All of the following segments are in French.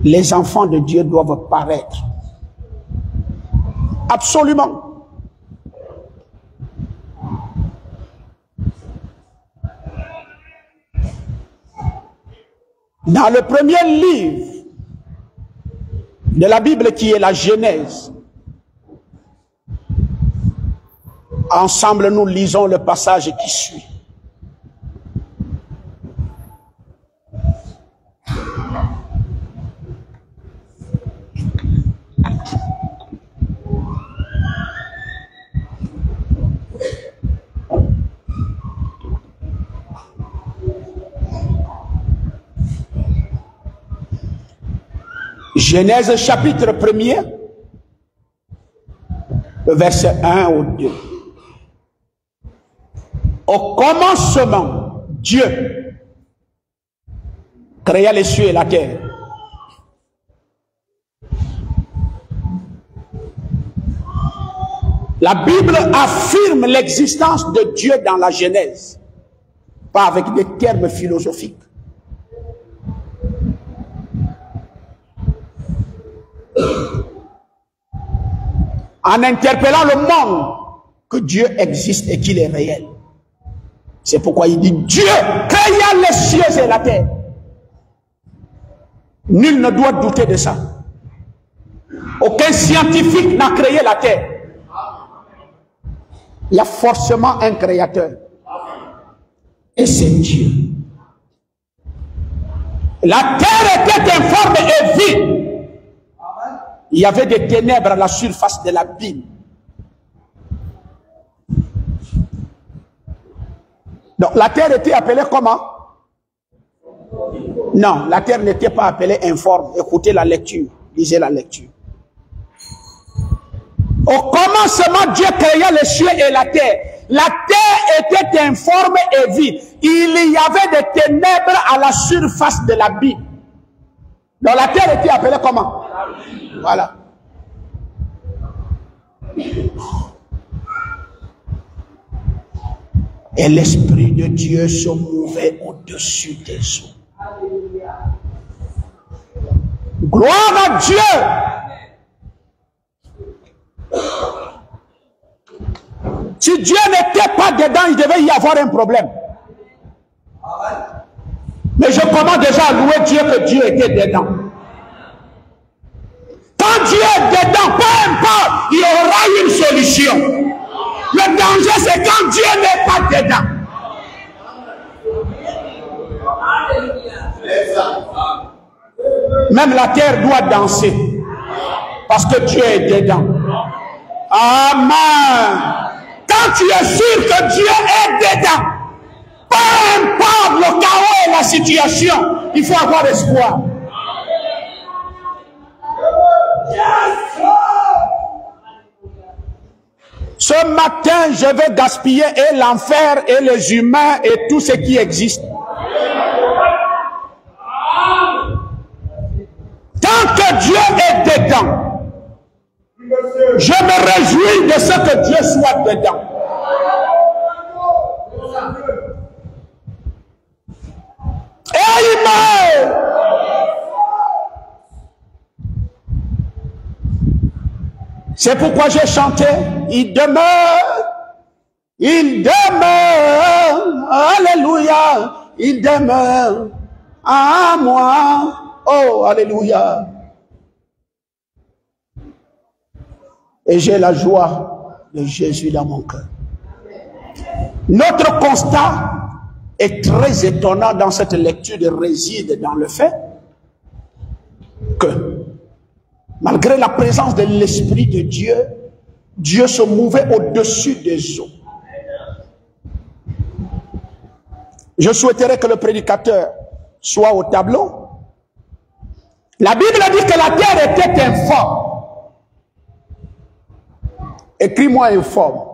Les enfants de Dieu doivent paraître. Absolument. Dans le premier livre de la Bible qui est la Genèse, ensemble nous lisons le passage qui suit. Genèse chapitre 1er, le verset 1 au 2. Au commencement, Dieu créa les cieux et la terre. La Bible affirme l'existence de Dieu dans la Genèse, pas avec des termes philosophiques. En interpellant le monde que Dieu existe et qu'il est réel. C'est pourquoi il dit Dieu créa les cieux et la terre. Nul ne doit douter de ça. Aucun scientifique n'a créé la terre. Il y a forcément un créateur. Et c'est Dieu. La terre était informe et vide. Il y avait des ténèbres à la surface de l'abîme. Donc la terre était appelée comment? Non, la terre n'était pas appelée informe. Écoutez la lecture, lisez la lecture. Au commencement, Dieu créa les cieux et la terre. La terre était informe et vide. Il y avait des ténèbres à la surface de l'abîme. Donc la terre était appelée comment? Voilà. Et l'Esprit de Dieu se mouvait au-dessus des eaux. Gloire à Dieu. Si Dieu n'était pas dedans, il devait y avoir un problème. Mais je commence déjà à louer Dieu que Dieu était dedans. Quand Dieu est dedans, peu importe, il y aura une solution. Le danger, c'est quand Dieu n'est pas dedans. Même la terre doit danser. Parce que Dieu est dedans. Amen. Quand tu es sûr que Dieu est dedans, peu importe le chaos et la situation, il faut avoir espoir. Ce matin, je vais gaspiller et l'enfer et les humains et tout ce qui existe. Tant que Dieu est dedans, je me réjouis de ce que Dieu soit dedans. Amen. C'est pourquoi j'ai chanté, il demeure, alléluia, il demeure à moi, oh, alléluia. Et j'ai la joie de Jésus dans mon cœur. Notre constat est très étonnant dans cette lecture de réside dans le fait que malgré la présence de l'Esprit de Dieu, Dieu se mouvait au-dessus des eaux. Je souhaiterais que le prédicateur soit au tableau. La Bible dit que la terre était informe. Écris-moi informe.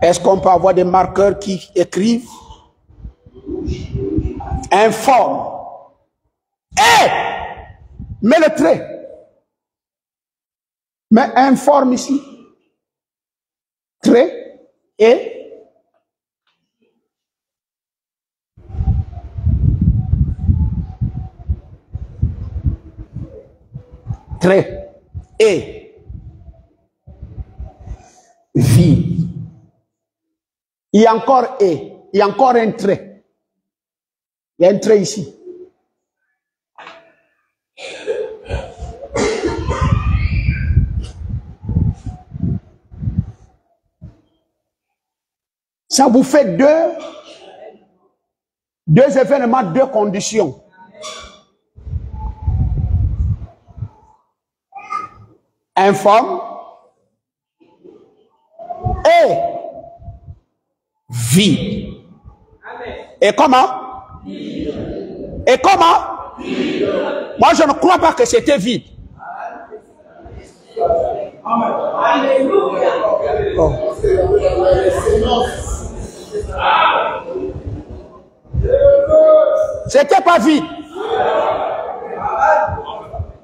Est-ce qu'on peut avoir des marqueurs qui écrivent? Informe. Et mets le trait. Mais informe ici. Trait. et trait et vie. Il y a encore et, il y a encore un trait. Il y a un trait ici. Ça vous fait deux événements, deux conditions. Informe et vide. Et comment? Et comment? Moi, je ne crois pas que c'était vide. Oh. C'était pas vide.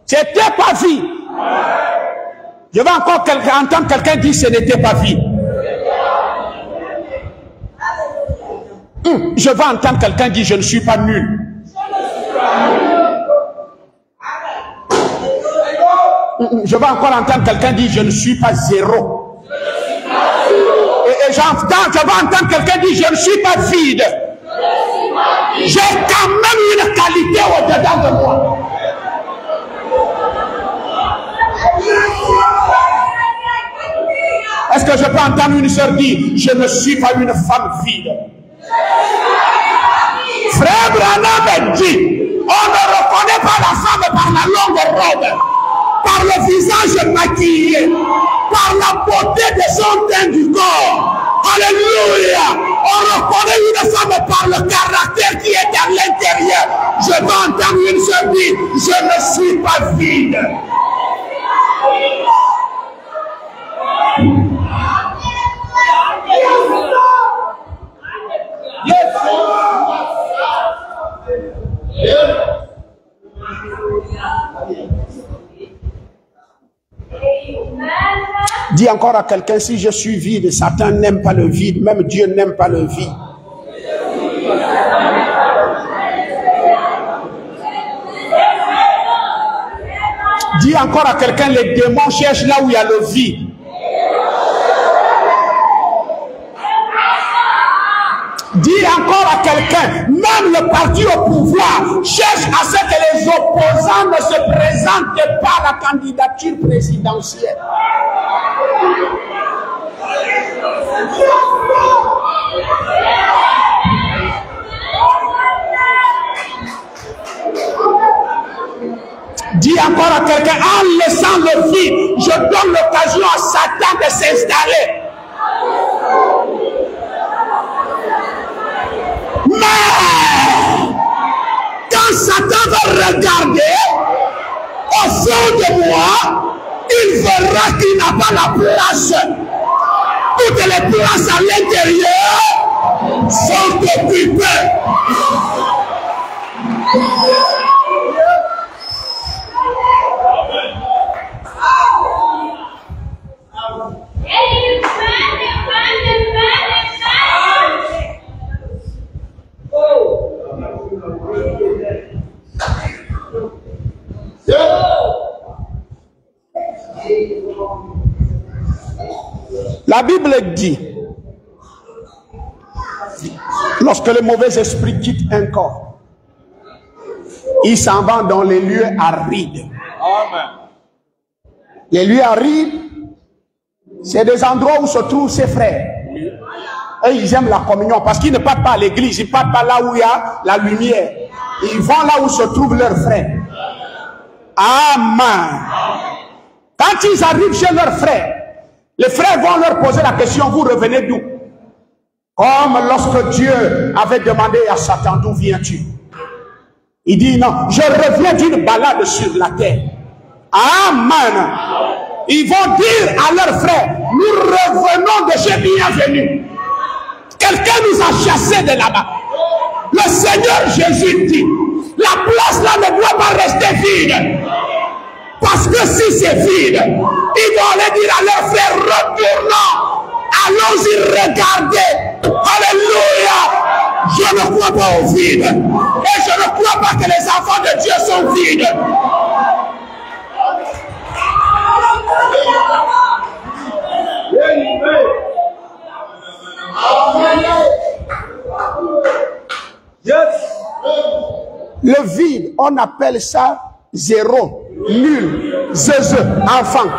C'était pas vide. Je vais encore entendre quelqu'un dire ce n'était pas vide. Je vais entendre quelqu'un dire je ne suis pas nul. Je vais encore entendre quelqu'un dire je ne suis pas zéro. Et je vais entendre quelqu'un dire je ne suis pas vide. J'ai quand même une qualité au-dedans de moi. Est-ce que je peux entendre une sœur dire je ne suis pas une femme vide? Frère Branham dit on ne reconnaît pas la femme par la longue robe, par le visage maquillé, par la beauté de son teint du corps. Alléluia. On reconnaît une femme par le caractère qui est à l'intérieur. Je vais entendre une sœur dire je ne suis pas vide. Dis encore à quelqu'un, si je suis vide, Satan n'aime pas le vide, même Dieu n'aime pas le vide. Dis encore à quelqu'un, les démons cherchent là où il y a le vide. Dis encore à quelqu'un, même le parti au pouvoir cherche à ce que les opposants ne se présentent pas à la candidature présidentielle. Dis encore à quelqu'un, en laissant le vide, je donne l'occasion à Satan de s'installer. Mais quand Satan va regarder au fond de moi, il verra qu'il n'a pas la place. Toutes les places à l'intérieur sont occupées. La Bible dit, lorsque le mauvais esprit quitte un corps, il s'en va dans les lieux arides. Amen. Les lieux arides, c'est des endroits où se trouvent ses frères. Et ils aiment la communion parce qu'ils ne partent pas à l'église, ils ne partent pas là où il y a la lumière. Ils vont là où se trouvent leurs frères. Amen. Quand ils arrivent chez leurs frères, les frères vont leur poser la question, vous revenez d'où? Comme lorsque Dieu avait demandé à Satan, d'où viens-tu? Il dit non, je reviens d'une balade sur la terre. Amen. Ils vont dire à leurs frères, nous revenons de chez bienvenue. Quelqu'un nous a chassés de là-bas. Le Seigneur Jésus dit, la place là ne doit pas rester vide. Parce que si c'est vide, ils vont aller dire à leurs frères, retournons Allons-y regarder. Alléluia. Je ne crois pas au vide. Et je ne crois pas que les enfants de Dieu sont vides. Le vide, on appelle ça zéro, nul, zeze, enfant.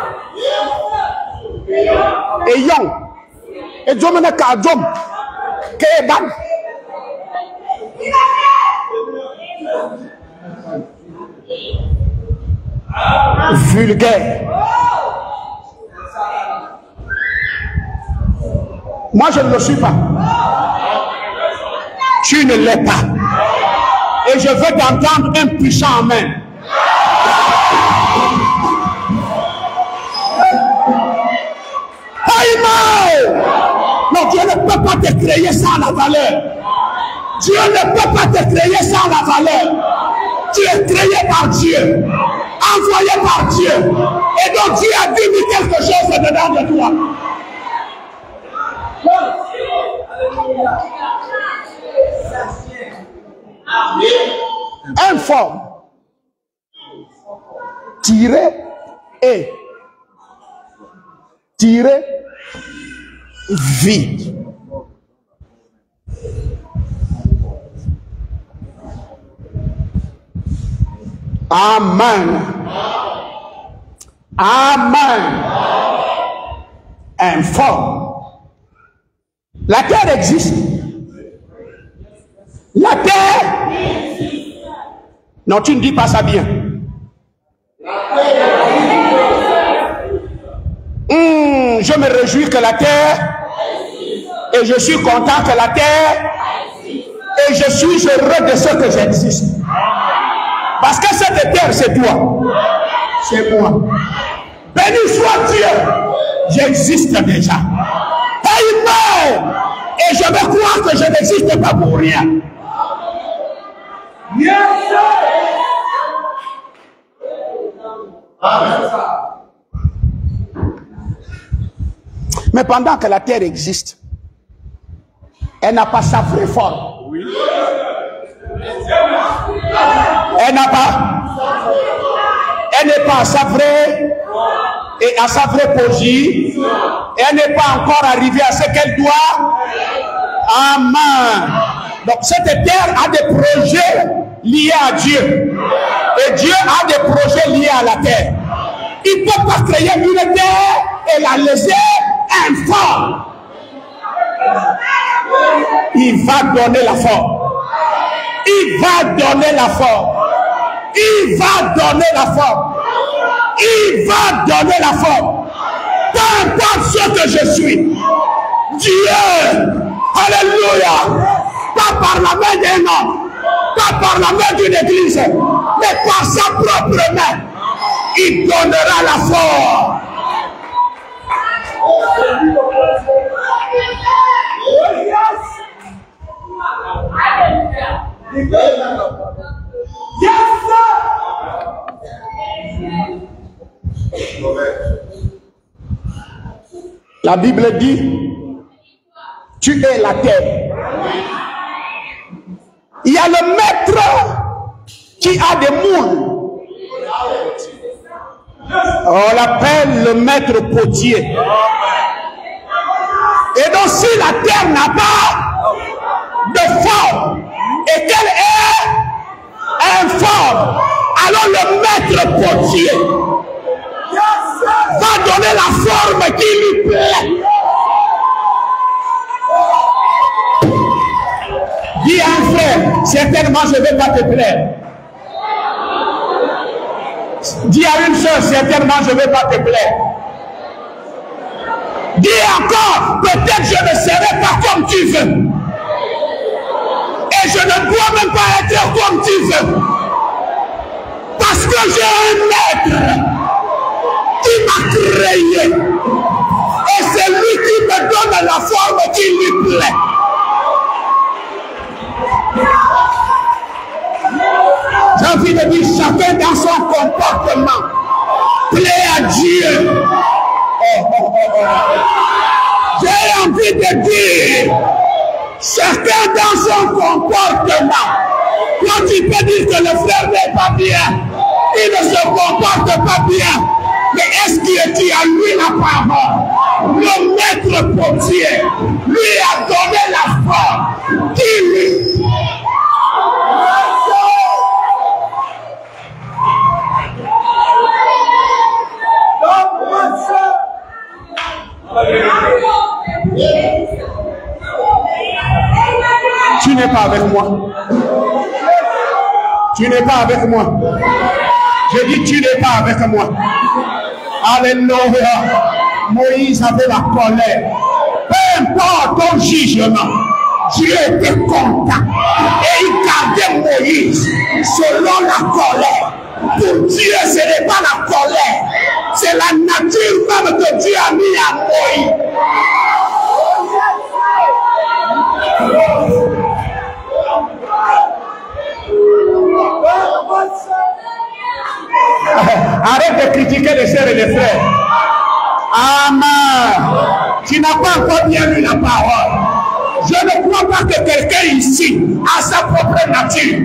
Et young. Et Dieu m'a dit, Kéban. Vulgaire. Moi, je ne le suis pas. Tu ne l'es pas. Et je veux t'entendre un puissant amen. Amen. Non, Dieu ne peut pas te créer sans la valeur. Dieu ne peut pas te créer sans la valeur. Tu es créé par Dieu, envoyé par Dieu. Et donc Dieu a mis quelque chose dedans de toi. Informe, tirer et tirer vide. Amen. Amen. Informe. La terre existe. La terre. Non, tu ne dis pas ça bien. Je me réjouis que la terre. Et je suis content que la terre. Et je suis heureux de ce que j'existe. Parce que cette terre, c'est toi. C'est moi. Béni soit Dieu. J'existe déjà. Amen. Et je veux croire que je n'existe pas pour rien. Yes, mais pendant que la terre existe, elle n'a pas sa vraie forme. Oui. Elle n'a pas. Elle n'est pas à sa vraie et à sa vraie position. Elle n'est pas encore arrivée à ce qu'elle doit. Amen. Donc cette terre a des projets liés à Dieu. Et Dieu a des projets liés à la terre. Il ne peut pas créer une terre et la laisser informe. Il va donner la forme. Il va donner la forme. Il va donner la forme. Il va donner la forme. Peu importe ce que je suis. Dieu, alléluia, pas par la main d'un homme, pas par la main d'une église, mais par sa propre main, il donnera la forme. La Bible dit, tu es la terre. Il y a le maître qui a des moules. On l'appelle le maître potier. Et donc si la terre n'a pas de forme et qu'elle est informe, alors le maître potier va donner la forme qui lui plaît. Dis à un frère, certainement je ne vais pas te plaire. Dis à une soeur, certainement je ne vais pas te plaire. Dis encore, peut-être je ne serai pas comme tu veux. Et je ne dois même pas être comme tu veux. Parce que j'ai un maître qui m'a créé. Et c'est lui qui me donne la forme qui lui plaît. J'ai envie de dire, chacun dans son comportement plaît à Dieu. J'ai envie de dire, chacun dans son comportement, quand tu peux dire que le frère n'est pas bien, il ne se comporte pas bien, mais est-ce qu'il dit à lui la parole? Le maître potier lui a donné la forme. Dis-lui. Tu n'es pas avec moi. Tu n'es pas avec moi. Je dis, tu n'es pas avec moi. Alléluia. Moïse avait la colère. Peu importe ton jugement, Dieu était content. Et il gardait Moïse selon la colère. Pour Dieu, ce n'est pas la colère. C'est la nature même que Dieu a mis à Moïse. Arrête de critiquer les sœurs et les frères. Amen. Tu n'as pas encore bien lu la parole. Je ne crois pas que quelqu'un ici a sa propre nature.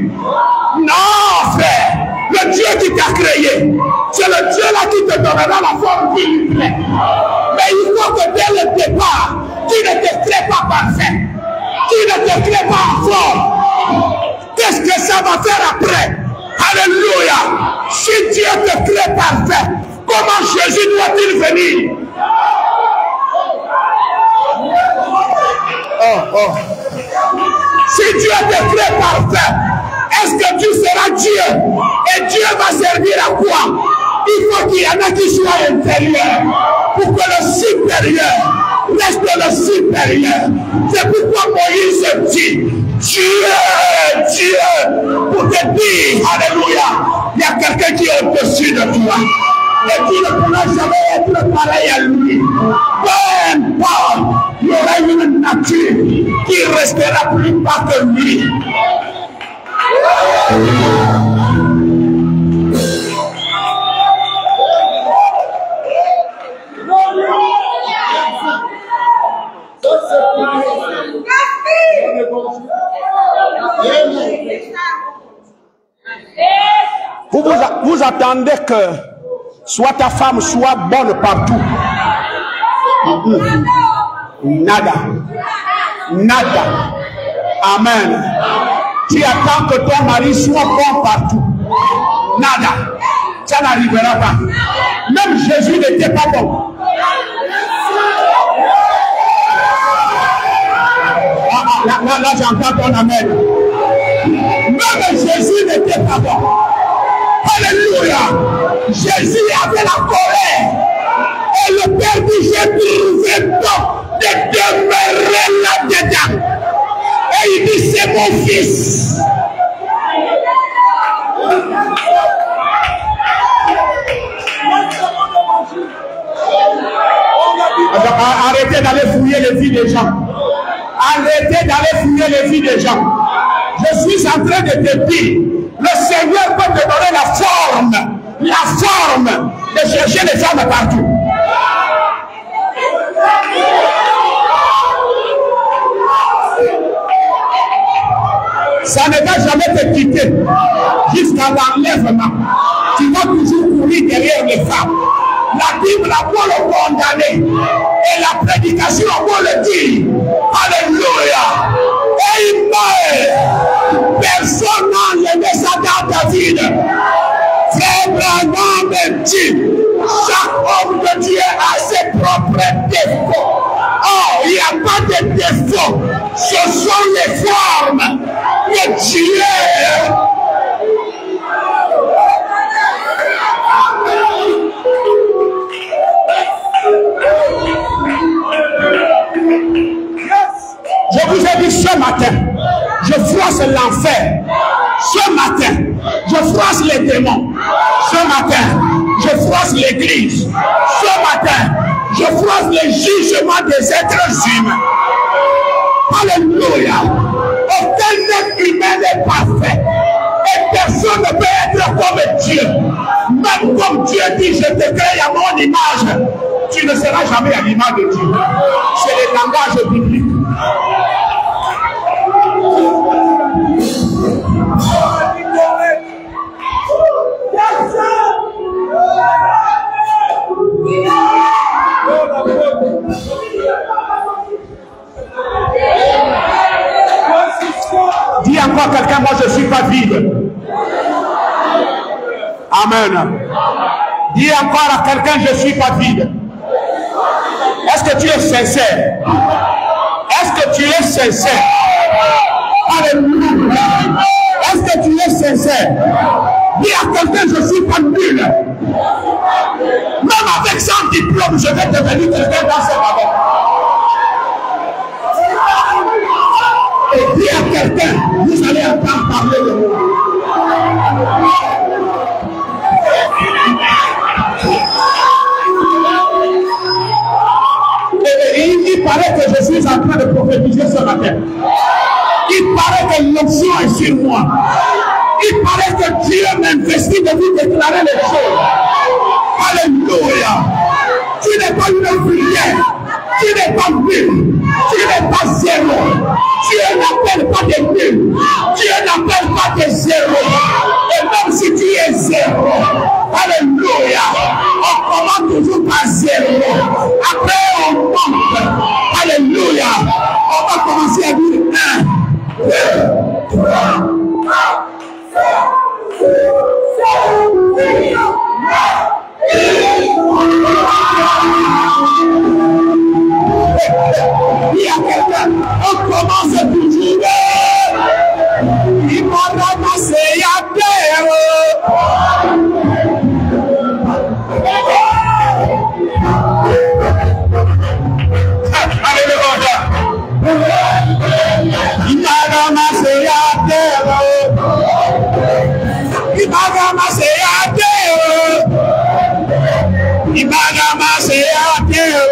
Non, frère. Le Dieu qui t'a créé, c'est le Dieu là qui te donnera la forme qui lui plaît. Mais il faut que dès le départ, tu ne te crées pas parfait. Tu ne te crées pas en forme. Qu'est-ce que ça va faire après? Alléluia. Si Dieu te crée parfait, comment Jésus doit-il venir? Si Dieu te crée parfait, est-ce que tu seras Dieu? Et Dieu va servir à quoi? Il faut qu'il y en a qui soient inférieurs pour que le supérieur reste le supérieur. C'est pourquoi Moïse dit, Dieu, pour te dire, alléluia, il y a quelqu'un qui est au-dessus de toi. Et tu ne pourras jamais être pareil à lui. Peu importe, il y aura une nature qui restera plus bas que lui. Vous attendez que soit ta femme soit bonne partout. Nada. Nada. Amen. Tu attends que ton mari soit bon partout. Nada. Ça n'arrivera pas. Même Jésus n'était pas bon. Là j'entends ton amen. Même Jésus n'était pas bon. Alléluia. Jésus avait la colère. Et le Père dit, j'ai trouvé bon de demeurer là-dedans. Et il dit, c'est mon fils. Arrêtez d'aller fouiller les vies des gens. Arrêtez d'aller fouiller les vies des gens. Je suis en train de te dire, le Seigneur peut te donner la forme de chercher les femmes partout. Ça ne va jamais te quitter jusqu'à l'enlèvement. Tu vas toujours courir derrière les femmes. La Bible a beau le condamner et la prédication a beau le dire. Alléluia. Et il meurt. Personne n'a enlevé ça dans David. Frère Branham dit, chaque homme de Dieu a ses propres défauts. Oh, il n'y a pas de défauts. Ce sont les formes de Dieu. Je vous ai dit ce matin, je froisse l'enfer. Ce matin, je froisse les démons. Ce matin, je froisse l'église. Ce matin, je froisse les jugements des êtres humains. Alléluia. Aucun être humain n'est parfait. Et personne ne peut être comme Dieu. Même comme Dieu dit, je te crée à mon image. Tu tu ne seras jamais à l'image de Dieu. C'est le langage biblique. Dis encore quelqu'un, moi je ne suis pas vide. Amen. Dis encore à quelqu'un, je ne suis pas vide. Est-ce que tu es sincère? Est-ce que tu es sincère? Alléluia. Est-ce que tu es sincère? Dis à quelqu'un, je ne suis pas nul. Même avec 100 diplômes, je vais devenir quelqu'un dans ce moment. Et dis à quelqu'un, vous allez entendre parler de moi. Il paraît que je suis en train de prophétiser ce matin. Il paraît que l'onction est sur moi. Il paraît que Dieu m'investit de vous déclarer les choses. Alléluia. Tu n'es pas une ouvrière. Tu n'es pas nul. Tu n'es pas zéro. Dieu n'appelle pas des nuls. Dieu n'appelle pas des zéros. Et même si tu es zéro, alléluia, on commence toujours par zéro. Après on monte. Alléluia. On va commencer à dire 1, 2, 3, 4, 5, 6, 7, 8, 9, 10. Il y a quelqu'un, on commence toujours. Il m'a ramassé à terre. Alléluia. Il m'a ramassé à terre. Il m'a ramassé à terre. Il m'a ramassé à terre.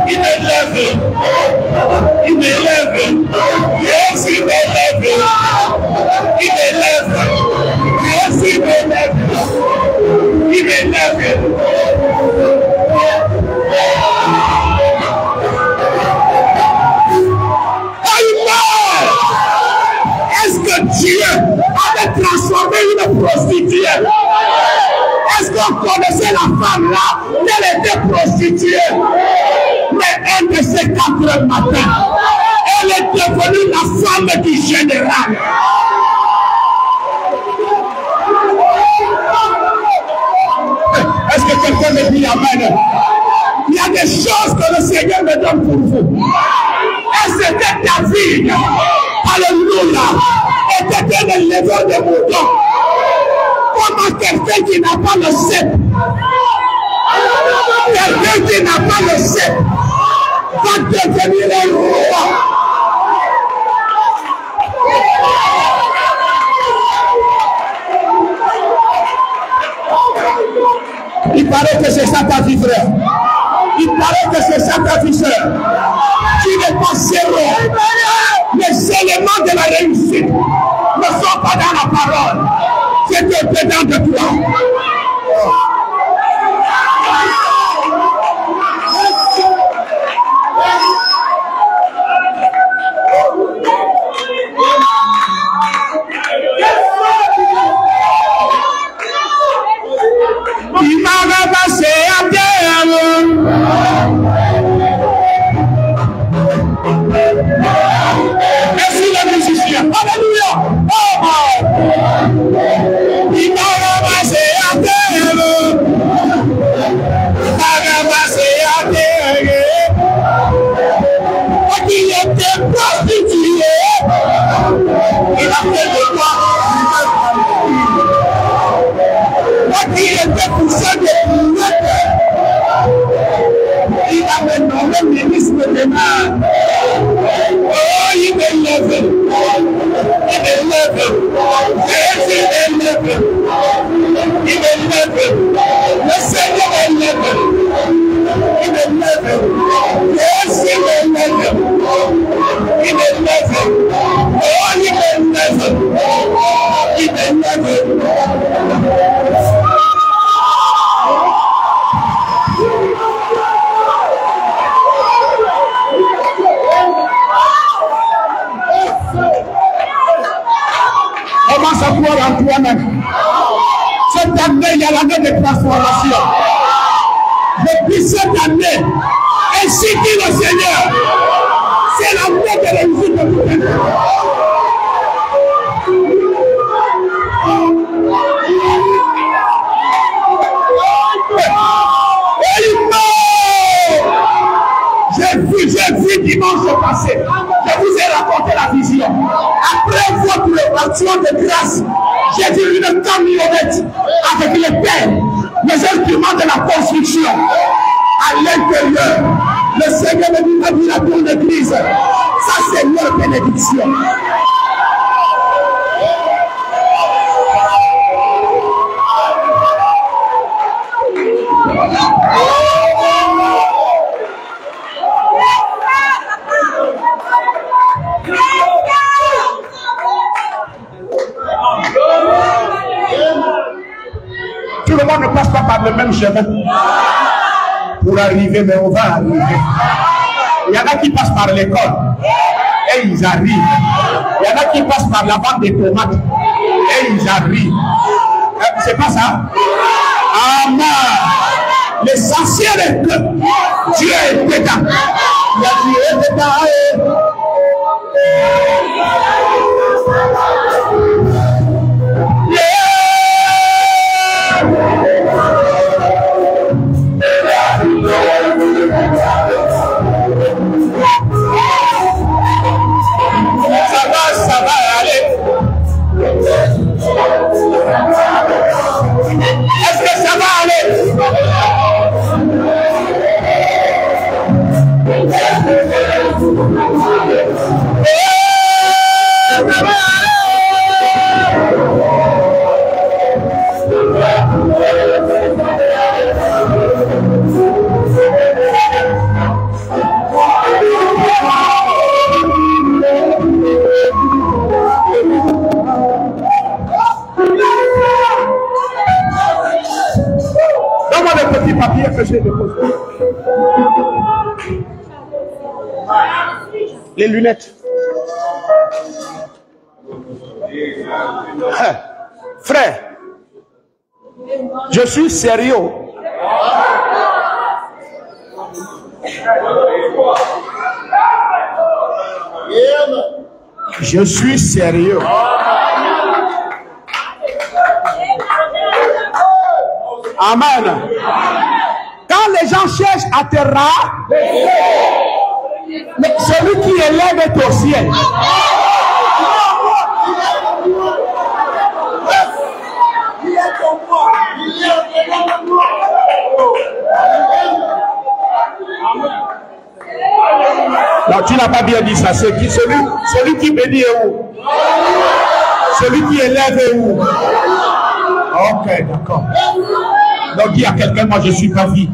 Il m'élève, il m'élève, yes, il m'élève, il m'élève, yes, il m'élève, il m'élève. Est-ce que Dieu avait transformé une prostituée? Est-ce qu'on connaissait la femme là? Elle était prostituée. Mais un de ces 4 matins, elle est devenue la femme du général. Est-ce que quelqu'un me dit amen? Il y a des choses que le Seigneur me donne pour vous. Et c'était David. Alléluia. Était un éleveur de moutons. Comment quelqu'un qui n'a pas le cep, quelqu'un qui n'a pas le cep, va devenir un roi. Il paraît que c'est ça ta vie, frère. Il paraît que c'est ça ta vie, sœur. Tu n'es pas zéro. Les éléments de la réussite ne sont pas dans la parole. C'est dedans de toi. Il m'a ramassé à terre. Merci les musiciens. Alléluia. Oh, il m'a ramassé à terre. année, il y a l'année de transformation. Depuis cette année, ainsi dit le Seigneur, c'est l'année de réussite de tout le monde. J'ai vu dimanche passé, je vous ai raconté la vision. Après votre action de grâce, j'ai vu une camionnette avec les pelles, les instruments de la construction. À l'intérieur, le Seigneur me dit, la tour d'église, ça c'est leur bénédiction. Tout le monde ne passe pas par le même chemin pour arriver, mais on va arriver. Il y en a qui passent par l'école et ils arrivent. Il y en a qui passent par la vente des tomates et ils arrivent. C'est pas ça? Amen. L'essentiel est que Dieu est dedans. Il y a Dieu dedans. Ça va aller. Est-ce que ça va aller? Donne-moi le petit papier que j'ai déposé. Les lunettes. Frère, je suis sérieux. Je suis sérieux. Amen. Quand les gens cherchent à te rabaisser, mais celui qui élève est au ciel. Non, tu n'as pas bien dit ça. Celui qui bénit est où? Celui qui élève est où? Ok, d'accord. Donc dis à quelqu'un, moi je ne suis pas vie.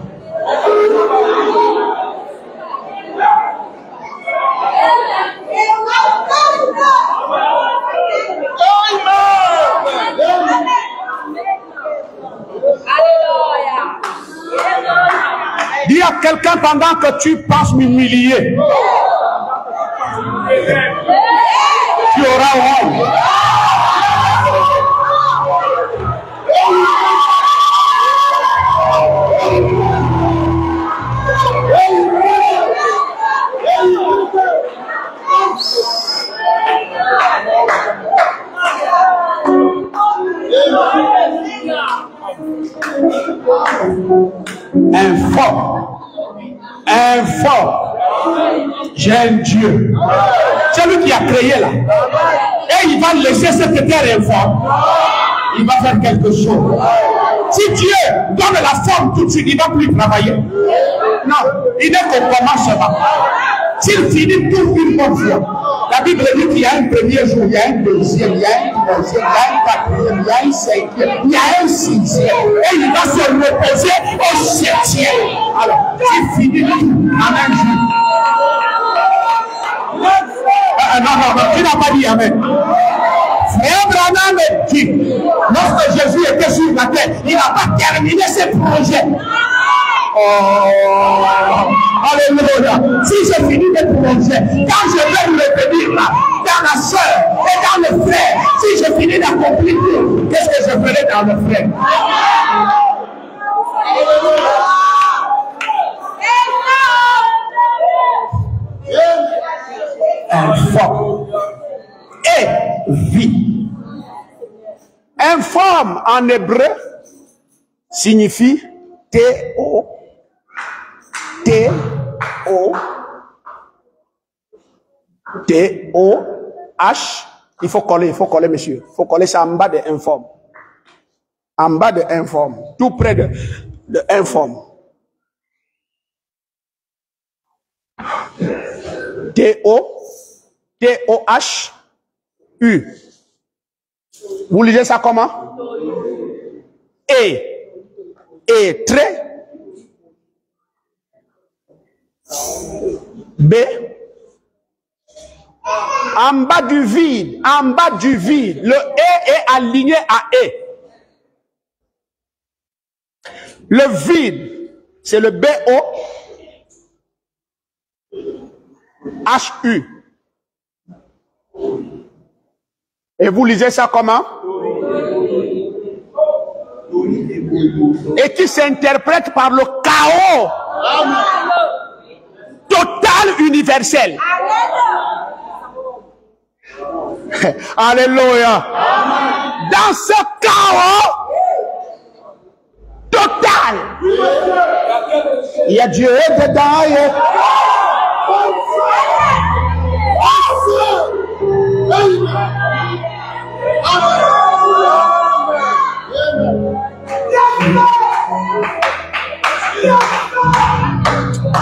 Dis à quelqu'un pendant que tu penses m'humilier, tu auras honte. Un fort. J'ai un Dieu. C'est lui qui a créé là. Et il va laisser cette terre informe. Il va faire quelque chose. Si Dieu donne la forme tout de suite, il ne va plus travailler. Non, il n'est qu'au commencement. S'il finit tout une bonne fois, la Bible dit qu'il y a un premier jour, il y a un deuxième, il y a un troisième, il y a un quatrième, il y a un cinquième, il y a un sixième. Et il va se reposer au septième. Alors, s'il finit tout en un jour. Non, tu n'as pas dit amen. Frère Branham dit, lorsque Jésus était sur la terre, il n'a pas terminé ses projets. Oh, alléluia. Si je finis mes projets, quand je vais revenir là, dans la sœur et dans le frère, si je finis d'accomplir tout, qu'est-ce que je ferai dans le frère? Informe et vie. Informe en hébreu signifie T-O-H. Il faut coller, monsieur. Il faut coller ça en bas de informe. En bas de informe. Tout près de informe. T-O-H-U. Vous lisez ça comment? Et trait. B. En bas du vide, le E est aligné à E. Le vide, c'est le B-O-H-U. Et vous lisez ça comment? Et qui s'interprète par le chaos total universel. Alléluia. Dans ce chaos total, il y a Dieu dedans.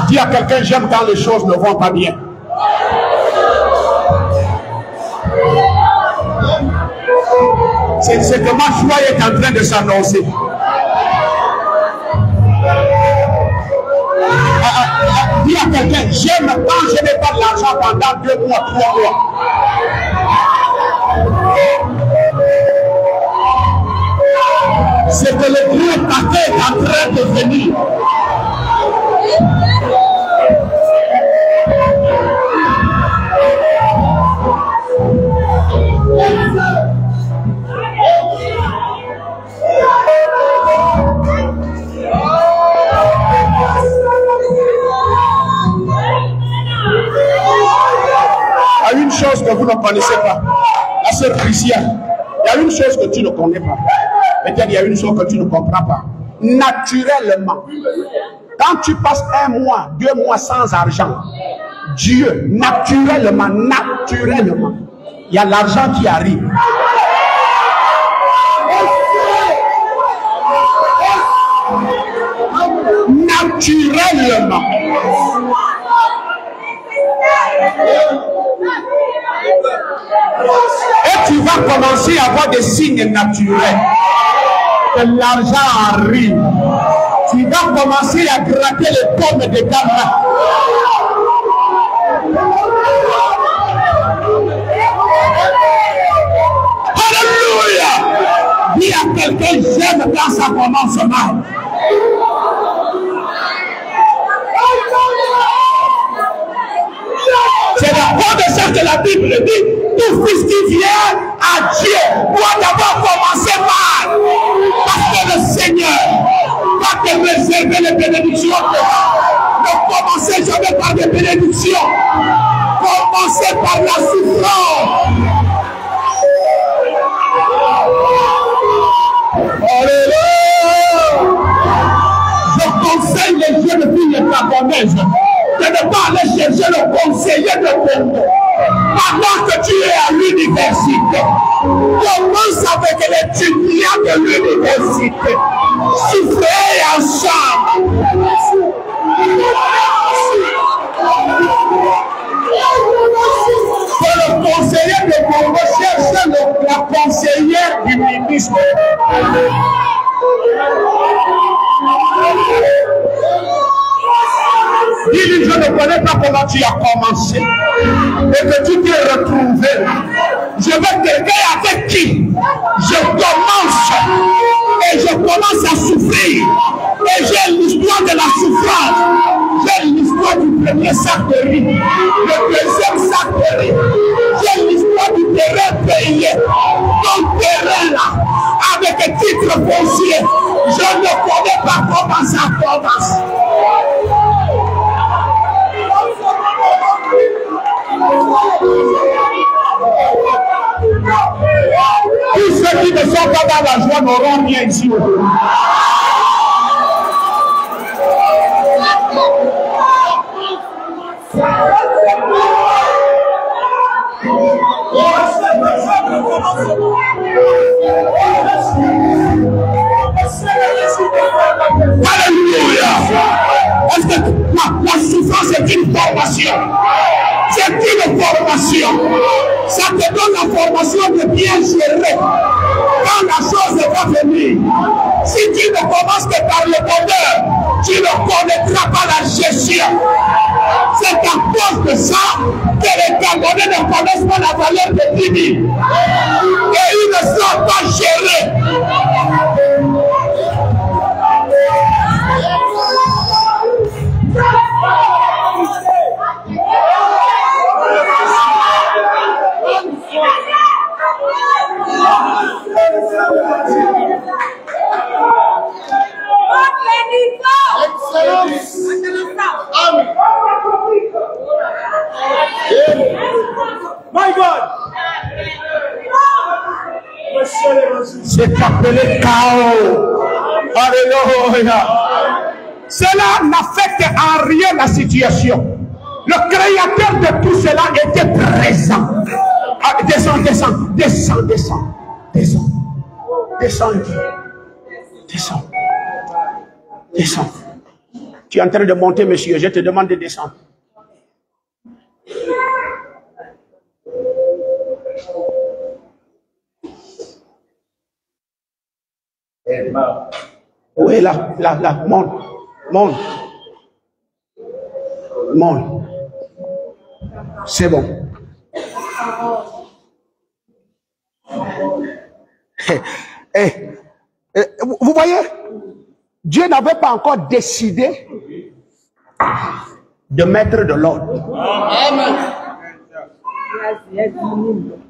Dis à quelqu'un, j'aime quand les choses ne vont pas bien. C'est que ma joie est en train de s'annoncer. Dis à quelqu'un, j'aime quand je n'ai pas de l'argent pendant 2 mois, 3 mois. C'est que le gros paquet est en train de venir. Il y a une chose que vous ne connaissez pas, la sœur Christiane. Il y a une chose que tu ne connais pas. Peut-être il y a une chose que tu ne comprends pas. Naturellement, quand tu passes 1 mois, 2 mois sans argent, Dieu, naturellement, il y a l'argent qui arrive. Naturellement. Et tu vas commencer à avoir des signes naturels. Que l'argent arrive. Tu vas commencer à gratter les pommes de ta main. Alléluia! Dis à quelqu'un, j'aime quand ça commence mal. C'est la cause de ça que la Bible dit, tout fils qui vient à Dieu doit d'abord commencer mal. Parce que le Seigneur va te réserver les bénédictions. Ne commencez jamais par des bénédictions. Commencez par la souffrance. Alléluia. Je conseille les jeunes filles gabonaises de ne pas aller chercher le conseiller de Congo. Pendant que tu es à l'université, commence avec l'étudiant de l'université. Souffrez ensemble. Que le conseiller de Congo cherche la conseillère du ministre. Dis-lui, je ne connais pas comment tu as commencé et que tu t'es retrouvé. Je veux quelqu'un avec qui je commence et je commence à souffrir. Et j'ai l'histoire de la souffrance. J'ai l'histoire du premier sac de riz, le deuxième sac de riz. J'ai foncier, ton terrain là, avec un titre foncier, je ne connais pas comment ça commence. Tous ceux qui ne sont pas dans la joie n'auront rien ici aujourd'hui. Alléluia. Est-ce que la souffrance est une formation? C'est une formation. Ça te donne la formation de bien gérer quand la chose va venir. Si tu ne commences que par le bonheur, tu ne connaîtras pas la gestion. C'est à cause de ça que les Camerounais ne connaissent pas la valeur de 10 000. Et ils ne sont pas gérés. My God. C'est appelé chaos. Alléluia. Cela n'affecte en rien la situation. Le créateur de tout cela était présent. Ah, descends. Tu es en train de monter, monsieur. Je te demande de descendre. Oui, là, monte. C'est bon. Vous voyez, Dieu n'avait pas encore décidé de mettre de l'ordre.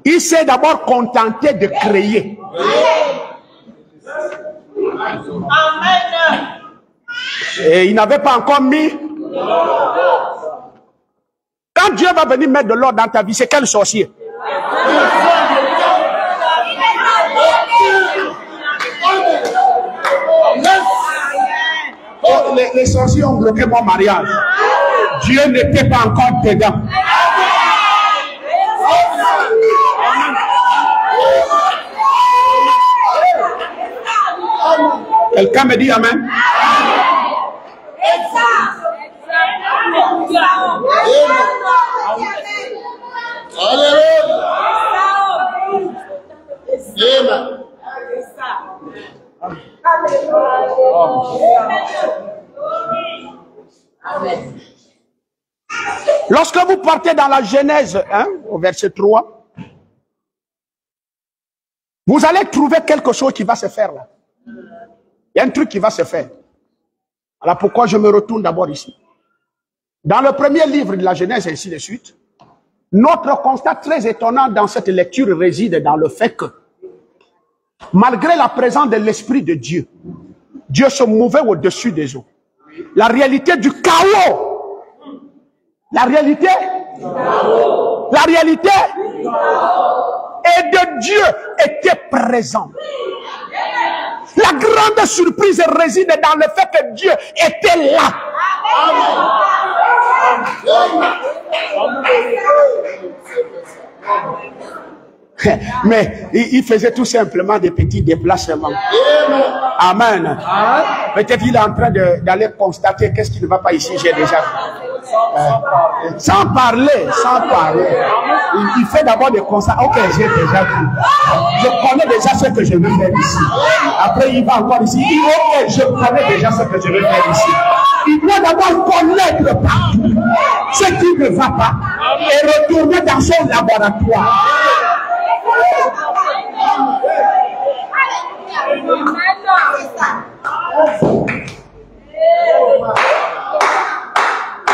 Il s'est d'abord contenté de créer. Et il n'avait pas encore mis. Quand Dieu va venir mettre de l'ordre dans ta vie, c'est quel sorcier? Oh, les sorciers ont bloqué mon mariage. Dieu n'était pas encore dedans. Quelqu'un me dit amen. Lorsque vous partez dans la Genèse 1, au verset 3, vous allez trouver quelque chose qui va se faire là. Il y a un truc qui va se faire. Alors pourquoi je me retourne d'abord ici? Dans le premier livre de la Genèse et ainsi de suite, notre constat très étonnant dans cette lecture réside dans le fait que, malgré la présence de l'Esprit de Dieu, Dieu se mouvait au-dessus des eaux. La réalité du chaos. La réalité et de Dieu était présente. La grande surprise réside dans le fait que Dieu était là. Mais il faisait tout simplement des petits déplacements. Amen. Peut-être qu'il est en train d'aller constater qu'est-ce qui ne va pas ici, j'ai déjà vu. Sans parler. Il fait d'abord des constats. Ok, j'ai déjà vu. Je connais déjà ce que je veux faire ici. Après, il va encore ici. Il dit, ok, je connais déjà ce que je veux faire ici. Il doit d'abord connaître partout ce qui ne va pas et retourner dans son laboratoire.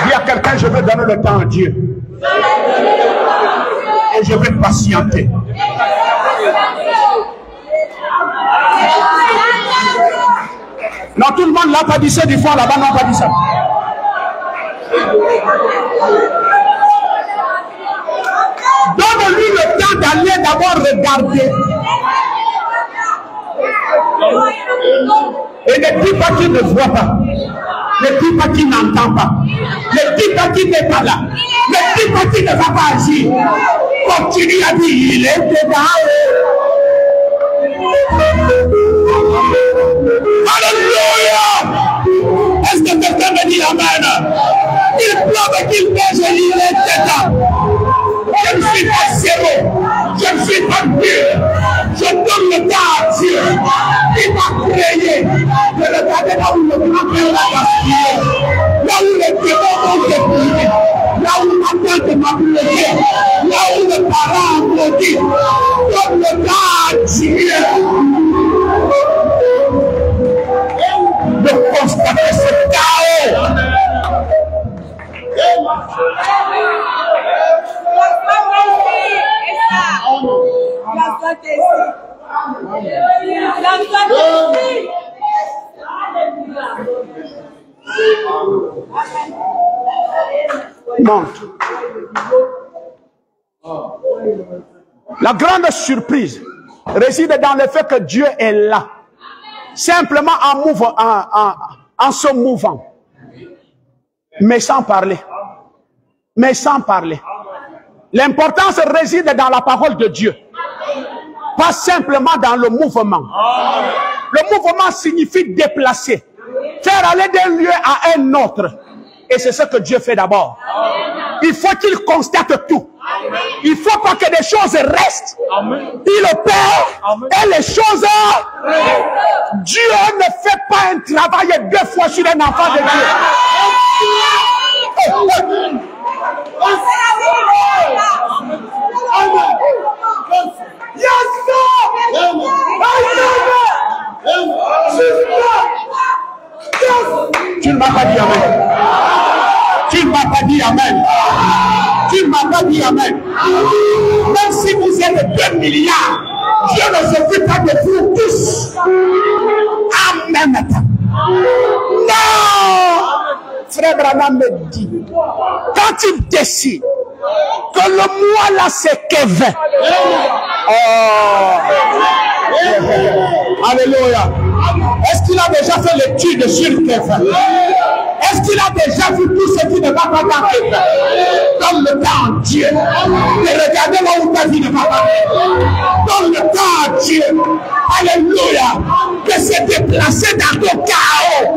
Dis à quelqu'un, je veux donner le temps à Dieu. Et je vais patienter. Non, tout le monde l'a pas dit, ceux du fond là-bas n'ont pas dit ça. Donne-lui le temps d'aller d'abord regarder. Et ne dis pas qu'il ne voit pas. Ne dis pas qu'il n'entend pas. Ne dis pas qu'il n'est pas là. Ne dis pas qu'il ne va pas agir. Continue à dire, il est dedans. Alléluia. Est-ce que quelqu'un me dit amen? Il pleuve qu'il neige, il est dedans. Je ne suis pas zéro. Je ne suis pas Dieu. Je donne le temps à Dieu. Il m'a créé. Je regardais là où le grand-père l'a gaspillé. Là où les démons ont dépouillé. Là où ma tante m'a bloqué. Là où les parents ont maudit. Donne le temps à Dieu de constater ce chaos. Monte. La grande surprise réside dans le fait que Dieu est là, simplement en se mouvant, mais sans parler. Mais sans parler. L'importance réside dans la parole de Dieu, pas simplement dans le mouvement. Le mouvement signifie déplacer, faire aller d'un lieu à un autre. Et c'est ce que Dieu fait d'abord. Il faut qu'il constate tout. Il ne faut pas que des choses restent. Il opère et les choses... Dieu ne fait pas un travail deux fois sur un enfant de Dieu. Tu ne m'as pas dit amen. Tu ne m'as pas dit amen. Tu ne m'as pas dit amen. Même si vous êtes 2 milliards, Dieu ne s'occupe pas de vous tous en même temps. Non! Frère Branham me dit, quand il décide que le mois là c'est Kevin. Oh! Alléluia! Est-ce qu'il a déjà fait l'étude sur Kevin? Est-ce qu'il a déjà vu tout ce qui ne va pas dans Kevin? Donne le temps à Dieu. Et regardez là où ta vie ne va pas. Donne le temps à Dieu. Alléluia! De se déplacer dans ton chaos.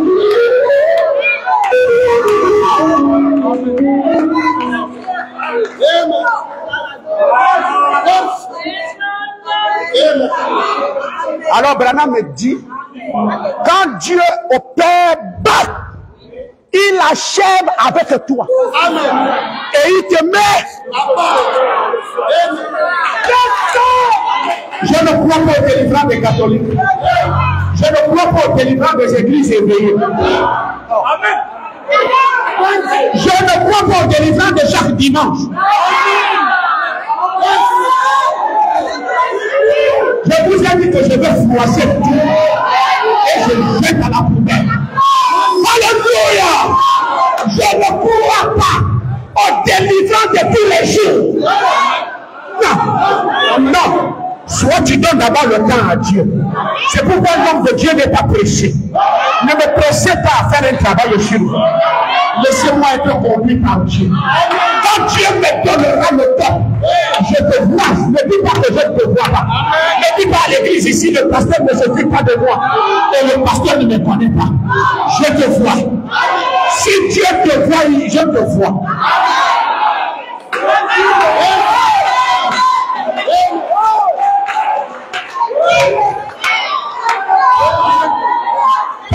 Alors Branham me dit, quand Dieu opère, il achève avec toi. Amen. Et il te met. Je ne crois pas au délivrant des catholiques. Je ne crois pas au délivrant des églises éveillées. Amen. Je ne crois pas au délivrant de chaque dimanche. Je vous ai dit que je vais froisser tout et je jette à la poubelle. Alléluia! Je ne crois pas au délivrant de tous les jours. Non, non. Soit tu donnes d'abord le temps à Dieu. C'est pourquoi l'homme de Dieu n'est pas pressé. Ne me pressez pas à faire un travail sur vous. Laissez-moi être conduit par Dieu. Quand Dieu me donnera le temps, je te vois. Ne dis pas que je ne te vois pas. Ne dis pas à l'église ici, le pasteur ne s'occupe pas de moi. Et le pasteur ne me connaît pas. Je te vois. Si Dieu te voit, je te vois.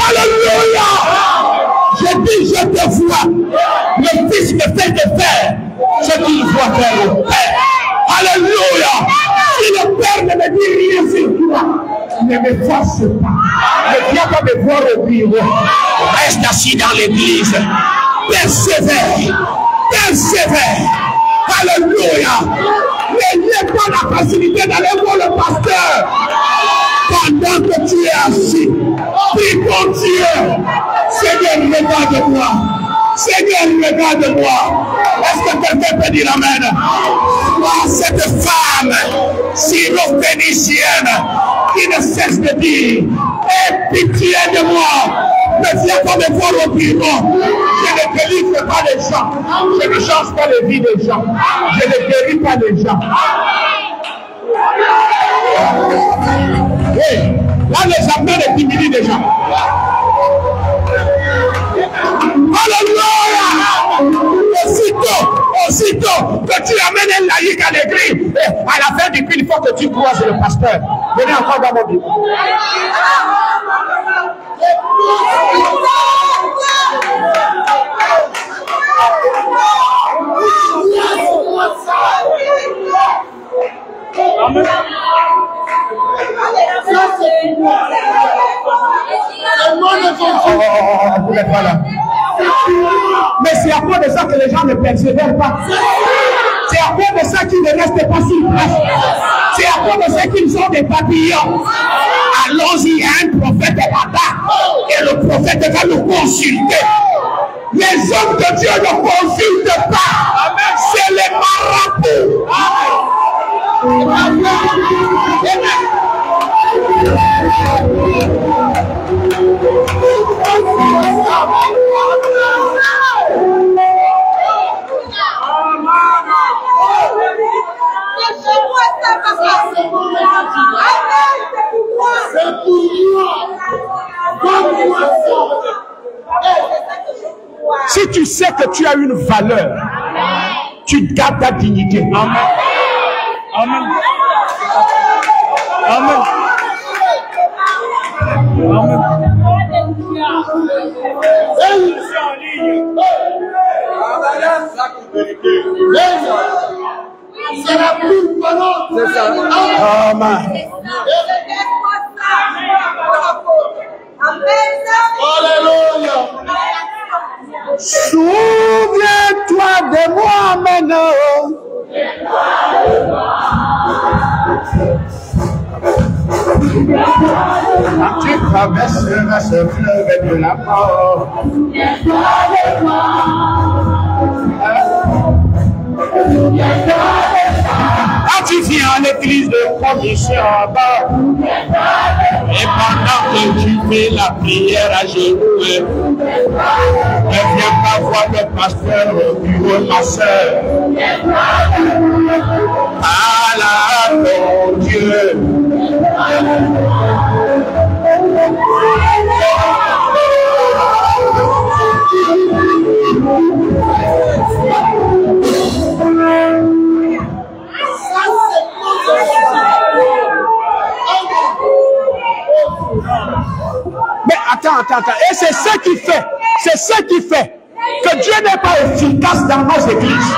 Alléluia! Je dis, je te vois. Le Fils me fait de faire ce qu'il doit faire au Père. Alléluia! Si le Père ne me dit rien sur toi, ne me force pas. Ne viens pas me voir au bureau. Reste assis dans l'église. Persévère. Persévère. Alléluia! N'ayez pas la facilité d'aller voir le pasteur. Pendant que tu es assis, prie ton Dieu. Seigneur, regarde-moi. Seigneur, regarde-moi. Est-ce que quelqu'un peut dire amen? Cette femme, syro-phénicienne, qui ne cesse de dire, aie pitié de moi. Ne viens pas me voir au bureau. Je ne délivre pas les gens. Je ne change pas les vies des gens. Je ne guéris pas les gens. Hey, là, les appels diminuent déjà. Alléluia! Aussitôt que tu amènes un laïc à l'église, à la fin du culte, il faut que tu croises le pasteur. Venez encore dans mon bureau. Amen. Vous n'êtes pas là. Mais c'est à cause de ça que les gens ne persévèrent pas. C'est à cause de ça qu'ils ne restent pas sur place. C'est à cause de ça qu'ils sont des papillons. Allons-y, il y a un prophète là-bas. Et le prophète va nous consulter. Les hommes de Dieu ne consultent pas. C'est les marabouts. Si tu sais que tu as une valeur, tu gardes ta dignité. Amen. Amen. Amen. Amen. C'est la plus parole. C'est ça. Amen. Alléluia. Souviens-toi de moi maintenant. Quand tu traverseras ce fleuve de la mort, quand tu viens à l'église de condition en bas, et pendant que tu fais la prière à genoux, ne viens pas voir le pasteur au bureau, ma soeur. Parle à ton Dieu. Mais attends. Et c'est ce qui fait que Dieu n'est pas efficace dans nos églises.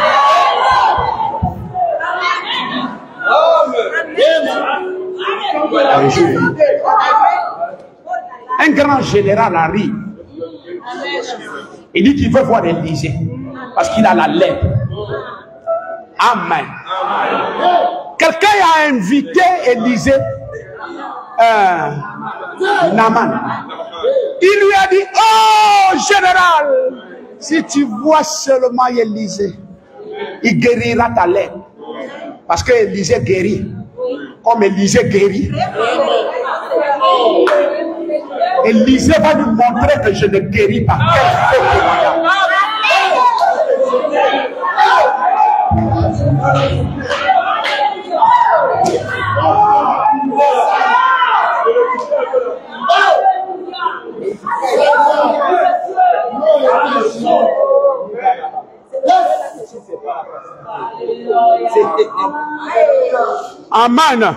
Un grand général arrive. Il dit qu'il veut voir Élysée parce qu'il a la lèpre. Amen. Quelqu'un a invité Élysée, Naaman. Il lui a dit, oh général, si tu vois seulement Élysée, il guérira ta lèpre. Parce que Élysée guérit. Comme Élysée guérit. Élysée va nous montrer que je ne guéris pas. Quel faux témoignage. Amen.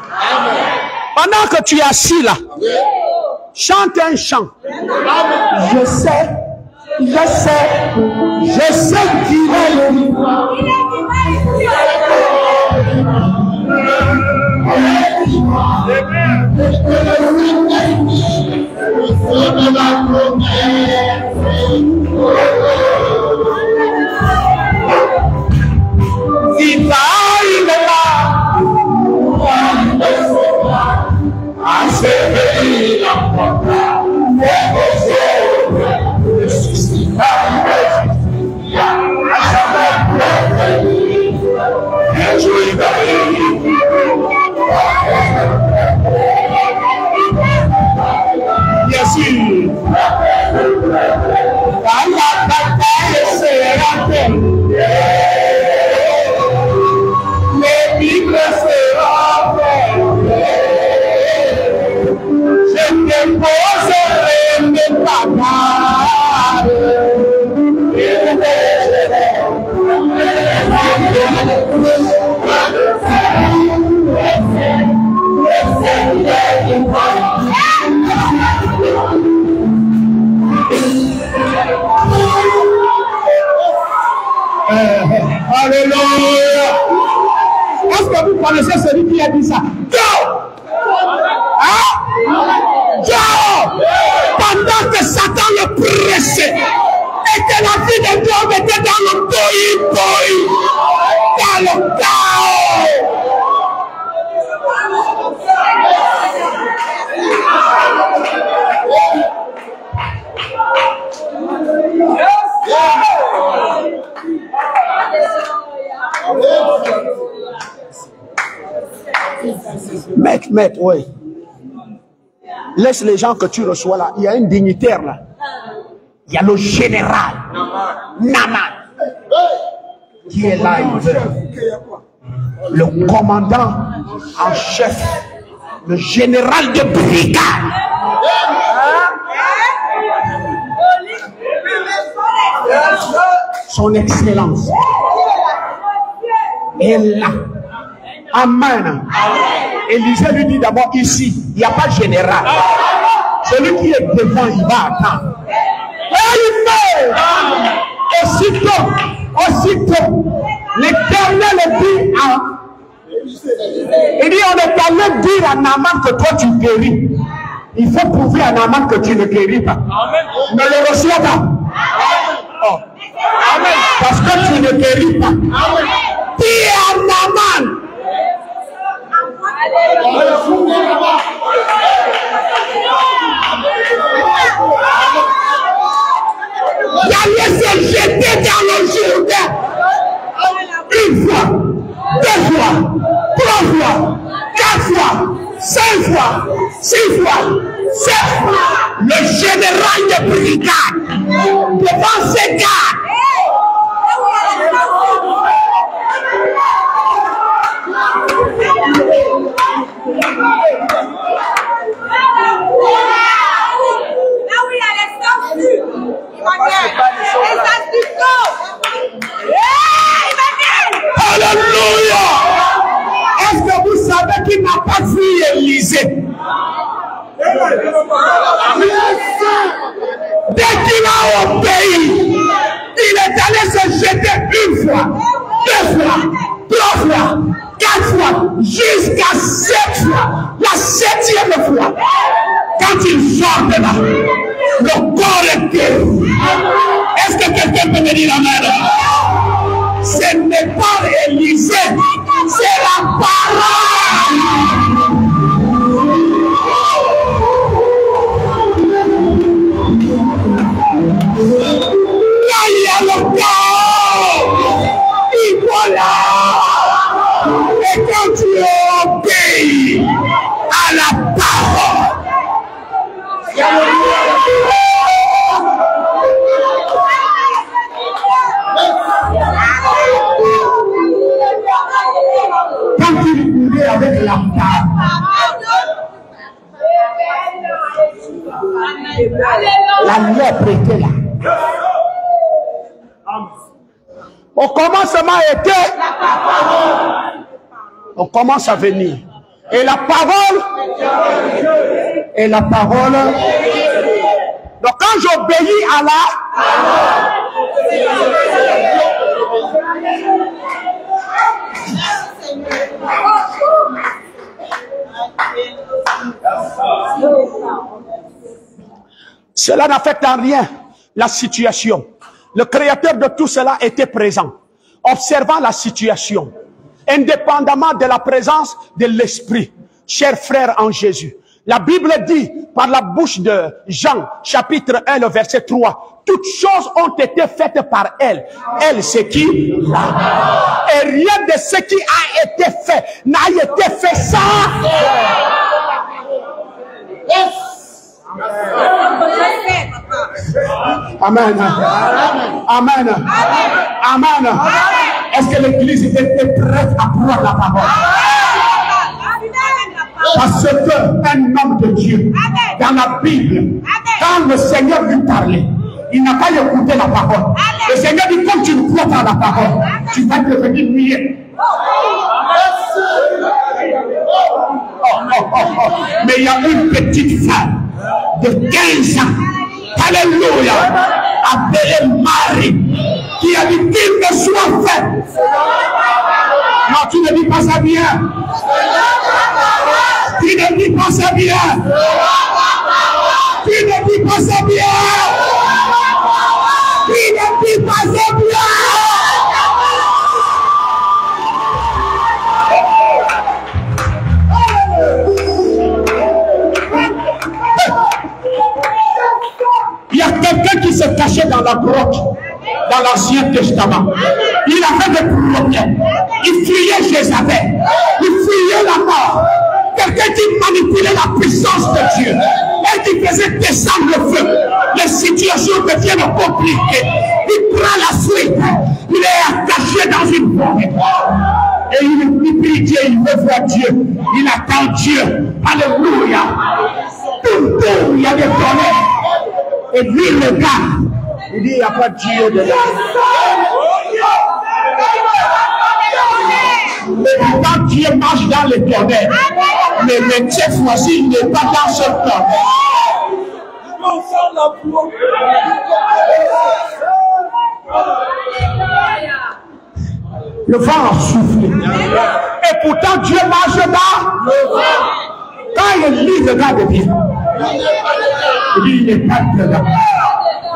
Pendant que tu es assis là, chante un chant. Je sais qu'il est le il va, à ce Alléluia. Est-ce que vous connaissez celui qui a dit ça? Go! Hein? Go! Pendant que Satan le pressait et que la vie de Dieu était dans le boui-boui, dans le chaos. Maître, oui. Laisse les gens que tu reçois là. Il y a un dignitaire là. Il y a le général Naman qui est là. Le commandant en chef, le général de brigade. Son Excellence est là. Amen. Élisée lui dit d'abord ici, il n'y a pas de général. Celui qui est devant, il va attendre. Et il fait. Aussitôt, l'Éternel dit à... Il dit, on est allé dire à Naaman que toi tu guéris. Il faut prouver à Naaman que tu ne guéris pas. Ne le reçois pas. Oh. Amen. Parce que tu ne guéris pas. Dis à Naaman. D'aller se jeter dans le Jourdain. Une fois, deux fois, trois fois, quatre fois, cinq fois, six fois, sept fois. Le général de brigade devant ses gardes. Alléluia. Est-ce que vous savez qu'il n'a pas fui Élisée? Dès qu'il a obéi, il est allé se jeter une fois, deux fois, trois fois, quatre fois, jusqu'à 7 fois. La 7e fois, quand il sort de là, le corps est guéri. Est-ce que quelqu'un peut me dire amen? Ce n'est pas Élisée, c'est la parole. Là, il y a le corps. Et voilà. Et quand tu obéis à la parole, quand il courait avec la parole, la lèpre était là. Au commencement était, on commence à venir. Et la parole, donc quand j'obéis à la cela n'affecte en rien la situation. Le créateur de tout cela était présent, observant la situation, indépendamment de la présence de l'Esprit. Chers frères en Jésus, la Bible dit par la bouche de Jean, chapitre 1, le verset 3, toutes choses ont été faites par elle. Elle, c'est qui? Là. Et rien de ce qui a été fait n'a été fait sans. Amen. Amen. Amen. Est-ce que l'Église était prête à croire la parole? Parce qu'un homme de Dieu, dans la Bible, quand le Seigneur lui parlait, il n'a pas écouté la parole. Le Seigneur dit, comme tu ne crois pas la parole, tu vas devenir muet. Mais il y a une petite femme de 15 ans, alléluia, appelée Marie, qui a dit qu'il me soit fait. Non, tu ne dis pas ça bien. Tu ne dis pas ça bien. Tu ne dis pas ça bien. Tu ne dis pas ça bien. Il y a quelqu'un qui s'est caché dans la grotte, dans l'Ancien Testament. Il avait des problèmes. Il fuyait Jézabel. Il fuyait la mort. Quelqu'un qui manipulait la puissance de Dieu. Et qui faisait descendre le feu. Les situations deviennent compliquées. Il prend la fuite. Il est caché dans une forêt. Et il prie Dieu, il veut voir Dieu. Il attend Dieu. Alléluia. Tout il y a des tonnerres. Et lui, il regarde. Il dit, il n'y a pas de Dieu dedans. Mais quand Dieu marche dans les tonnerres, mais cette fois-ci, il n'est pas dans ce tonnerre. Le vent a soufflé. Et pourtant, Dieu marche dans le vent. Quand il regarde bien, il dit, il n'est pas dedans.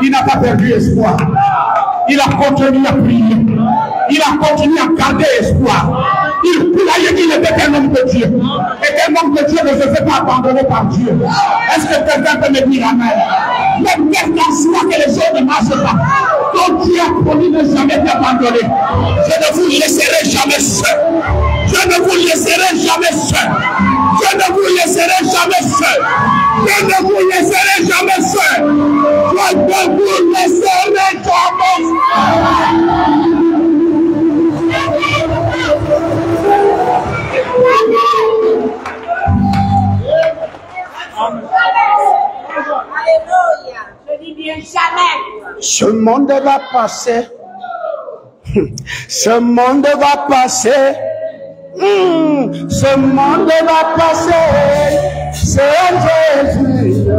Il n'a pas perdu espoir. Il a continué à prier. Il a continué à garder espoir. Il croyait qu'il était un homme de Dieu. Et qu'un homme de Dieu ne se fait pas abandonner par Dieu. Est-ce que quelqu'un peut me dire amen? Même quel qu'en soit que les choses ne marchent pas, quand Dieu a promis de ne jamais t'abandonner, je ne vous laisserai jamais seul. Je ne vous laisserai jamais seul. Je ne vous laisserai jamais seul. Je ne vous laisserai jamais seul. Je ne vous laisserai jamais seul. Alléluia. Je dis bien jamais. Ce monde va passer. Ce monde va passer. Ce monde va passer. C'est Jésus. Ce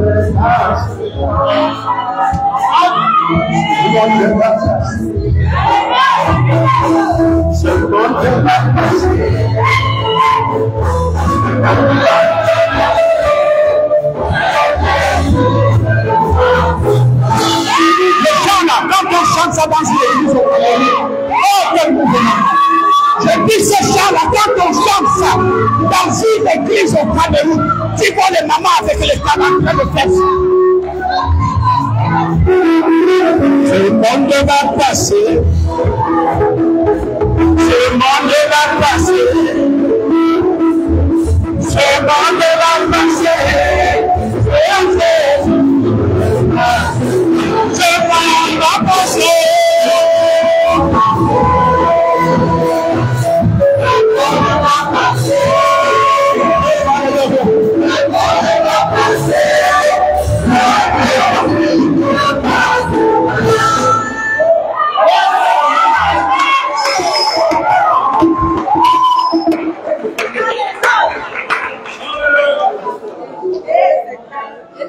monde va passer. Ce monde va passer. Quand on chante ça dans l'église au Cameroun, oh quel mouvement! Je dis ce chant-là, quand on chante ça dans une église au Cameroun, tu vois les mamans avec les canons en train de faire ça. Ce monde va passer. Ce monde va passer. Ce monde va passer.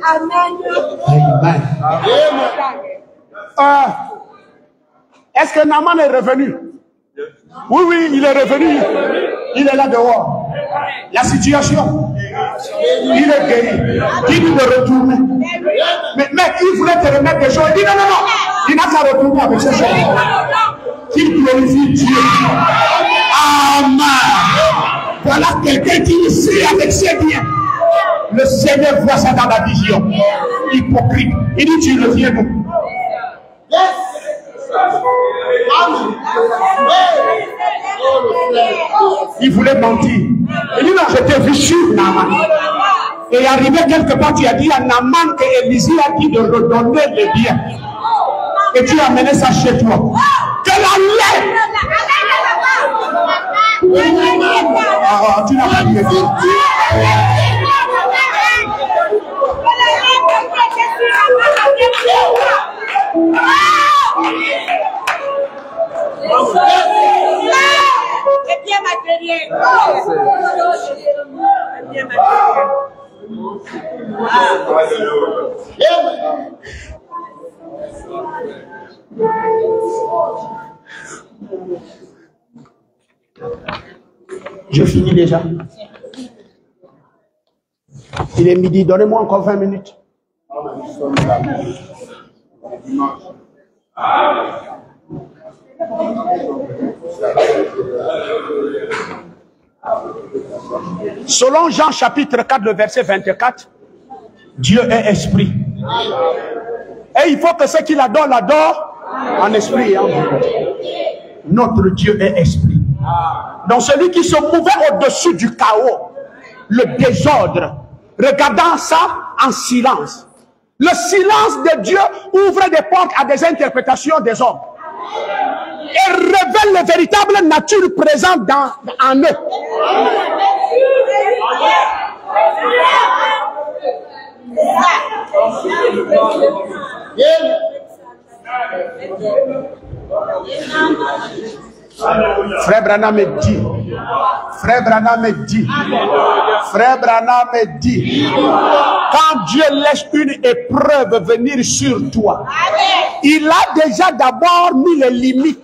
Amen. Est-ce que Naaman est revenu? Oui, oui, il est revenu. Il est là dehors. La situation, il est guéri. Il dit de retourner. Mais mec, il voulait te remettre des choses. Il dit non, non, non. Il n'a qu'à retourner avec ces choses. Qu'il glorifie Dieu. Amen. Voilà quelqu'un qui suit avec ses biens. Le Seigneur voit ça dans la vision. Hypocrite. Il dit tu reviens nous. Il voulait mentir. Il dit non, je t'ai vu sur Naaman. Et arrivé quelque part, tu as dit à Naaman que Élisée a dit de redonner les biens. Et tu as amené ça chez toi. Que la lèvre. Ah, tu n'as pas dit. C'est bien matériel. C'est bien matériel. Je finis déjà. Il est midi, donnez-moi encore 20 minutes. Selon Jean chapitre 4, le verset 24, Dieu est esprit. Et il faut que ceux qui l'adorent, l'adorent en esprit et en vérité. Notre Dieu est esprit. Donc celui qui se mouvait au-dessus du chaos, le désordre, regardant ça en silence. Le silence de Dieu ouvre des portes à des interprétations des hommes. Et révèle la véritable nature présente en eux. Frère Branham me dit, Frère Branham me dit, Frère Branham me dit, quand Dieu laisse une épreuve venir sur toi, il a déjà d'abord mis les limites.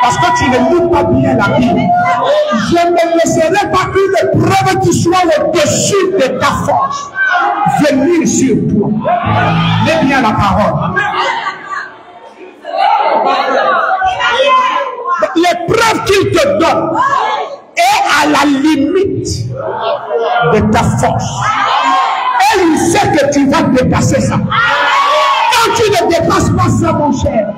Parce que tu ne lis pas bien la Bible. Je ne laisserai pas une épreuve qui soit au-dessus de ta force venir sur toi. Lis bien la parole. L'épreuve qu'il te donne est à la limite de ta force. Et il sait que tu vas dépasser ça. Quand tu ne dépasses pas ça, mon cher,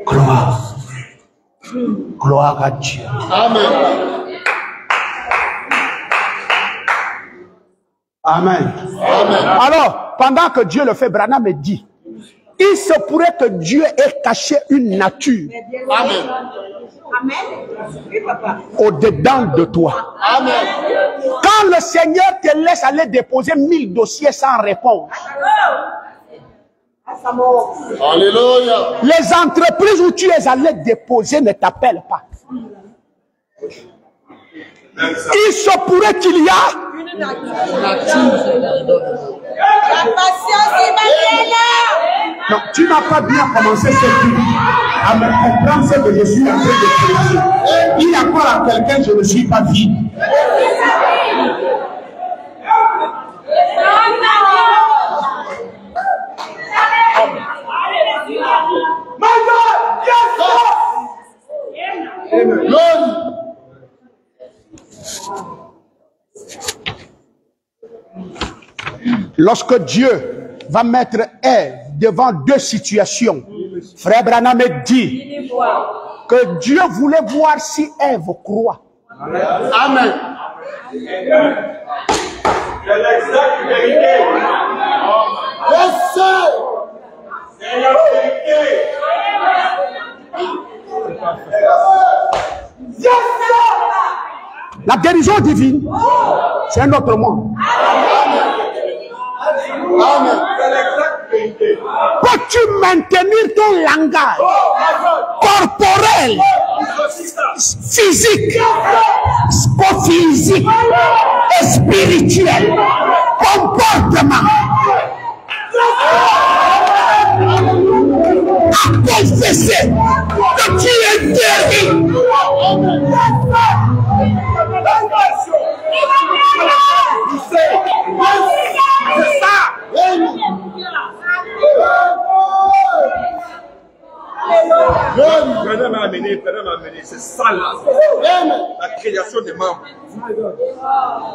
gloire. Gloire à Dieu. Amen. Amen. Amen. Alors, pendant que Dieu le fait, Branham me dit, il se pourrait que Dieu ait caché une nature au-dedans de toi. Amen. Quand le Seigneur te laisse aller déposer 1000 dossiers sans réponse, Alléluia. les entreprises où tu es allé déposer ne t'appellent pas. Il se pourrait qu'il y a La patience Emmanuel. Non, tu n'as pas bien commencé cette vie à me comprendre ce que je suis en train de prêcher. Il y a encore à quelqu'un, je ne suis pas vide. My God! Yes, Lord! Lorsque Dieu va mettre Ève devant deux situations, Frère Branham me dit que Dieu voulait voir si Ève croit. Amen. C'est l'exacte vérité. Yes, sir. C'est la vérité. Yes, sir. La guérison divine, c'est un autre monde. Amen. C'est l'exacte vérité. Peux-tu maintenir ton langage corporel, physique, psychophysique et spirituel, comportement, à confesser que tu es guéri? C'est ça. Prenez m'a amené, c'est ça là. La création des membres.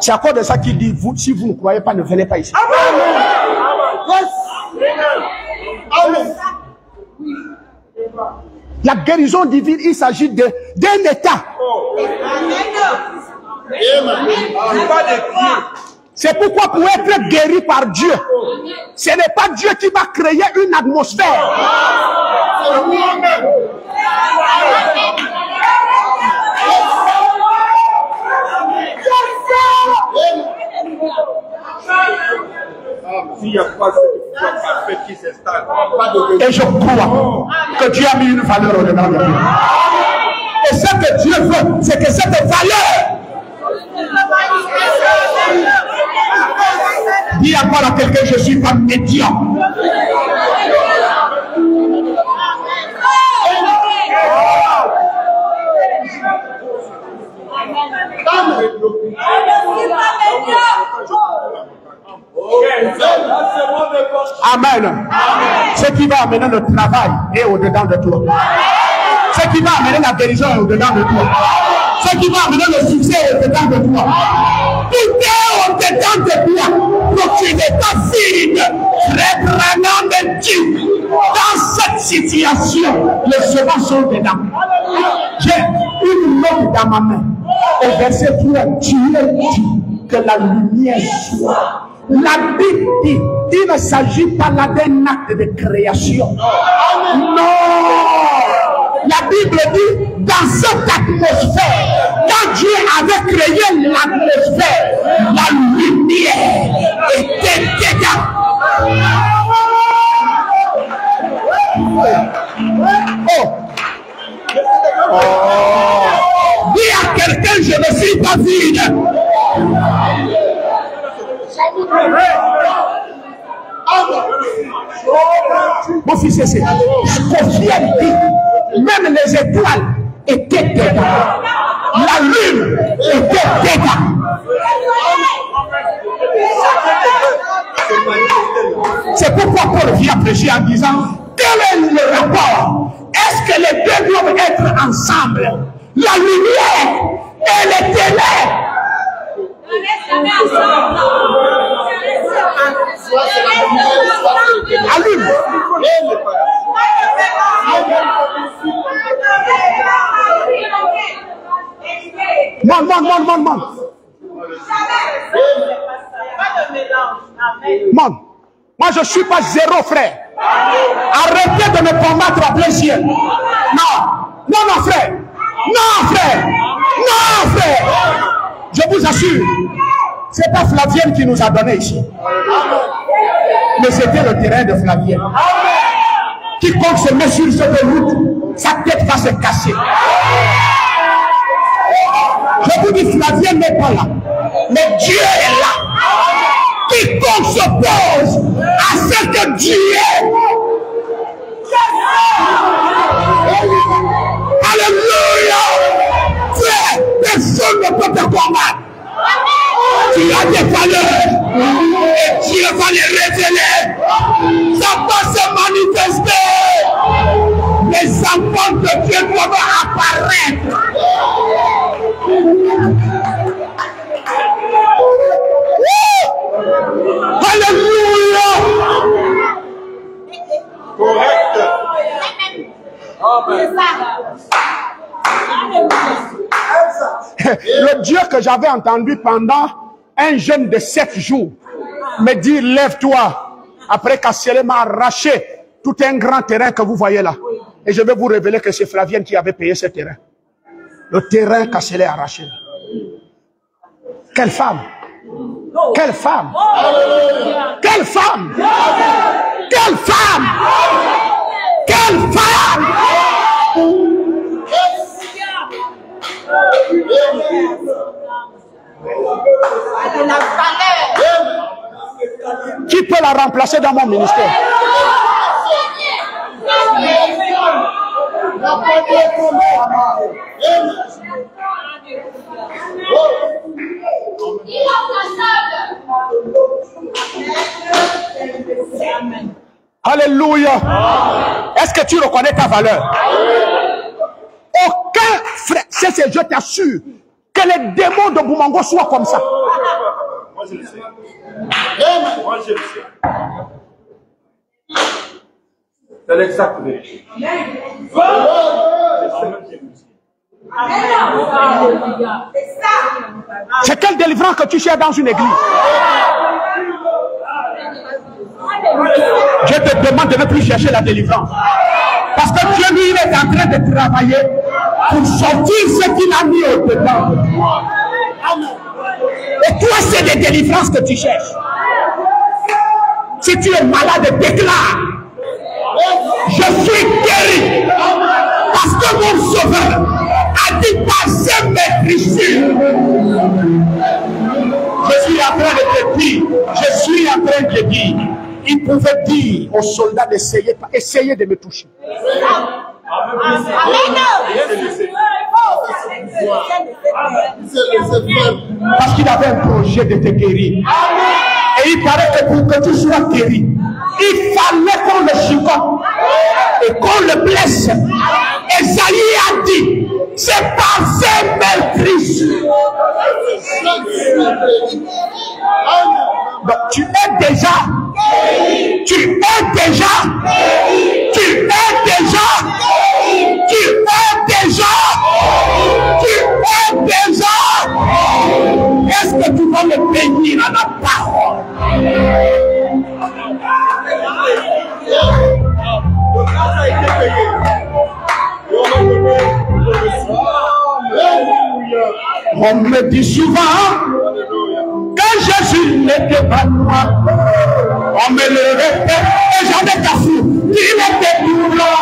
C'est à cause de ça qu'il dit, vous, si vous ne croyez pas, ne venez pas ici. Amen. La guérison divine, il s'agit d'un état. Amen. Pas des pieds. C'est pourquoi pour être guéri par Dieu, ce n'est pas Dieu qui va créer une atmosphère. S'il n'y a pas ce que tu dois fait qui s'installe. Et je crois que Dieu a mis une valeur au-dedans de lui. Et ce que Dieu veut, c'est que cette valeur. Dis encore à quelqu'un, je ne suis pas médiocre. Amen. Ce qui va amener le travail est au-dedans de toi. Ce qui va amener la guérison est au-dedans de toi. Ce qui va amener le succès est au-dedans de toi. Tout est au-dedans de toi. Donc tu n'es pas vide. Reprenant de Dieu. Dans cette situation, les chevaux sont dedans. J'ai une note dans ma main. Au verset 3, Dieu dit que la lumière soit. La Bible dit, il ne s'agit pas là d'un acte de création. Non. La Bible dit, dans cette atmosphère, quand Dieu avait créé l'atmosphère, la lumière était dedans. Dis à quelqu'un, je ne suis pas vide. Mon fils, c'est Scofiel dit, même les étoiles étaient dedans. La lune était dedans. C'est pourquoi Paul vient prêcher en disant, quel est le rapport? Est-ce que les deux doivent être ensemble? La lumière et les ténèbres. Allume. Moi je suis pas zéro, frère. Arrêtez de me combattre à plein ciel. Non frère. Non frère. Je vous assure, c'est pas Flavienne qui nous a donné ici. Mais c'était le terrain de Flavienne. Quiconque se met sur cette route, sa tête va se casser. Je vous dis, Flavienne n'est pas là. Mais Dieu est là. Quiconque s'oppose à ce que Dieu est. Alléluia. Frère, personne ne peut te combattre. Tu as des valeurs et Dieu va les révéler. Ça va se manifester. Les enfants de Dieu doivent apparaître. Alléluia. Correct. Amen. Le Dieu que j'avais entendu pendant un jeûne de 7 jours me dit, lève-toi. Après qu'Assielé m'a arraché tout un grand terrain que vous voyez là. Et je vais vous révéler que c'est Flavienne qui avait payé ce terrain. Le terrain qu'Assielé a arraché. Quelle femme! Quelle femme! Quelle femme! Quelle femme! Quelle femme! Qui peut la remplacer dans mon ministère? Alléluia. Est-ce que tu reconnais ta valeur? Aucun frère, je t'assure, que les démons de Boumango soient comme ça. Moi je le sais. Moi je le sais. C'est l'exact vérité. C'est quelle délivrance que tu cherches dans une église? Je te demande de ne plus chercher la délivrance. Parce que Dieu, lui, il est en train de travailler pour sortir ce qu'il a mis au-dedans. Et toi, c'est des délivrances que tu cherches. Si tu es malade, déclare. Je suis guéri. Parce que mon sauveur a dit passer mes blessures. Je suis en train de te dire, je suis en train de dire, il pouvait dire aux soldats d'essayer de me toucher. Parce qu'il avait un projet de te guérir. Et il paraît que pour que tu sois guéri, il fallait qu'on le chicote et qu'on le blesse. Esaïe a dit, c'est par ces meurtrissures. Donc tu es déjà, tu es déjà, tu es déjà, tu es déjà, tu es déjà. Est-ce que tu vas me bénir à la parole? On me dit souvent que Jésus n'était pas moi. On me le répète et j'en ai cassé. Il était tout là.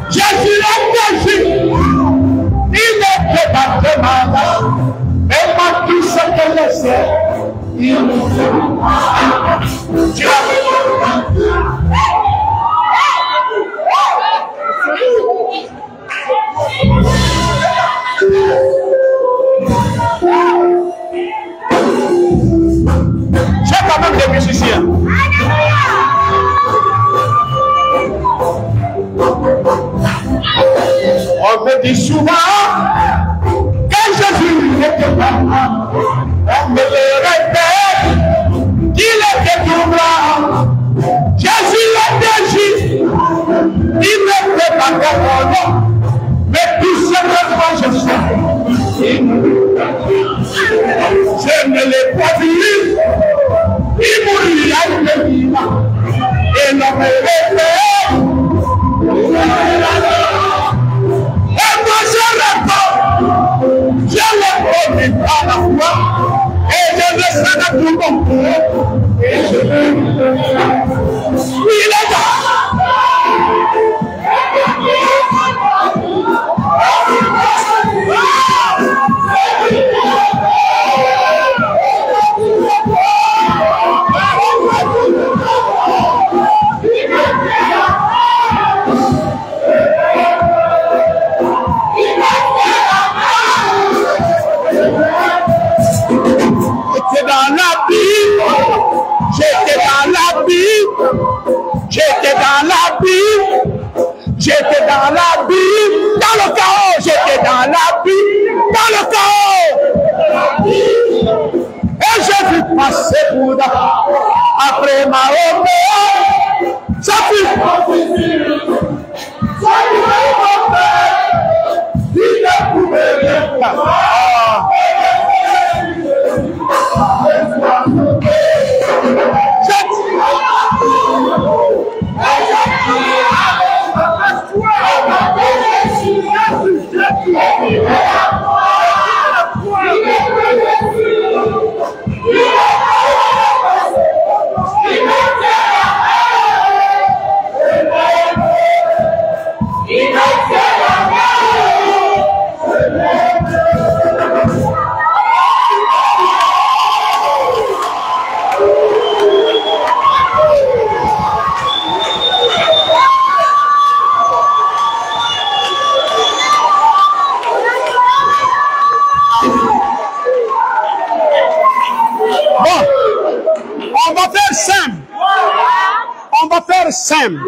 Jésus était juste. Il n'était pas très malade. Et moi tout ce que je sais, il nous fait. Tu j'ai quand même des musiciens. On me dit souvent que Jésus n'était pas là. On me le répète qu'il était tout blanc. Jésus était juste. Il n'était pas capable. Mais tout ce que moi je sais, je ne l'ai pas vu. Il mourit à une vie. Et l'on me répète. Et moi je réponds. Je le connais par la foi. Et je le sais de tout mon cœur. Et je le il est là. J'étais dans la Bible, j'étais dans la Bible, j'étais dans la Bible, dans le chaos, j'étais dans la Bible, dans le chaos. Et je vis passer Bouddha après ma Mahomet, ça fut il ne pouvait rien faire. Simple.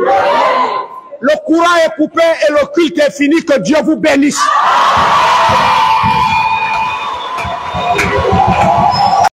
Le courant est coupé et le culte est fini. Que Dieu vous bénisse.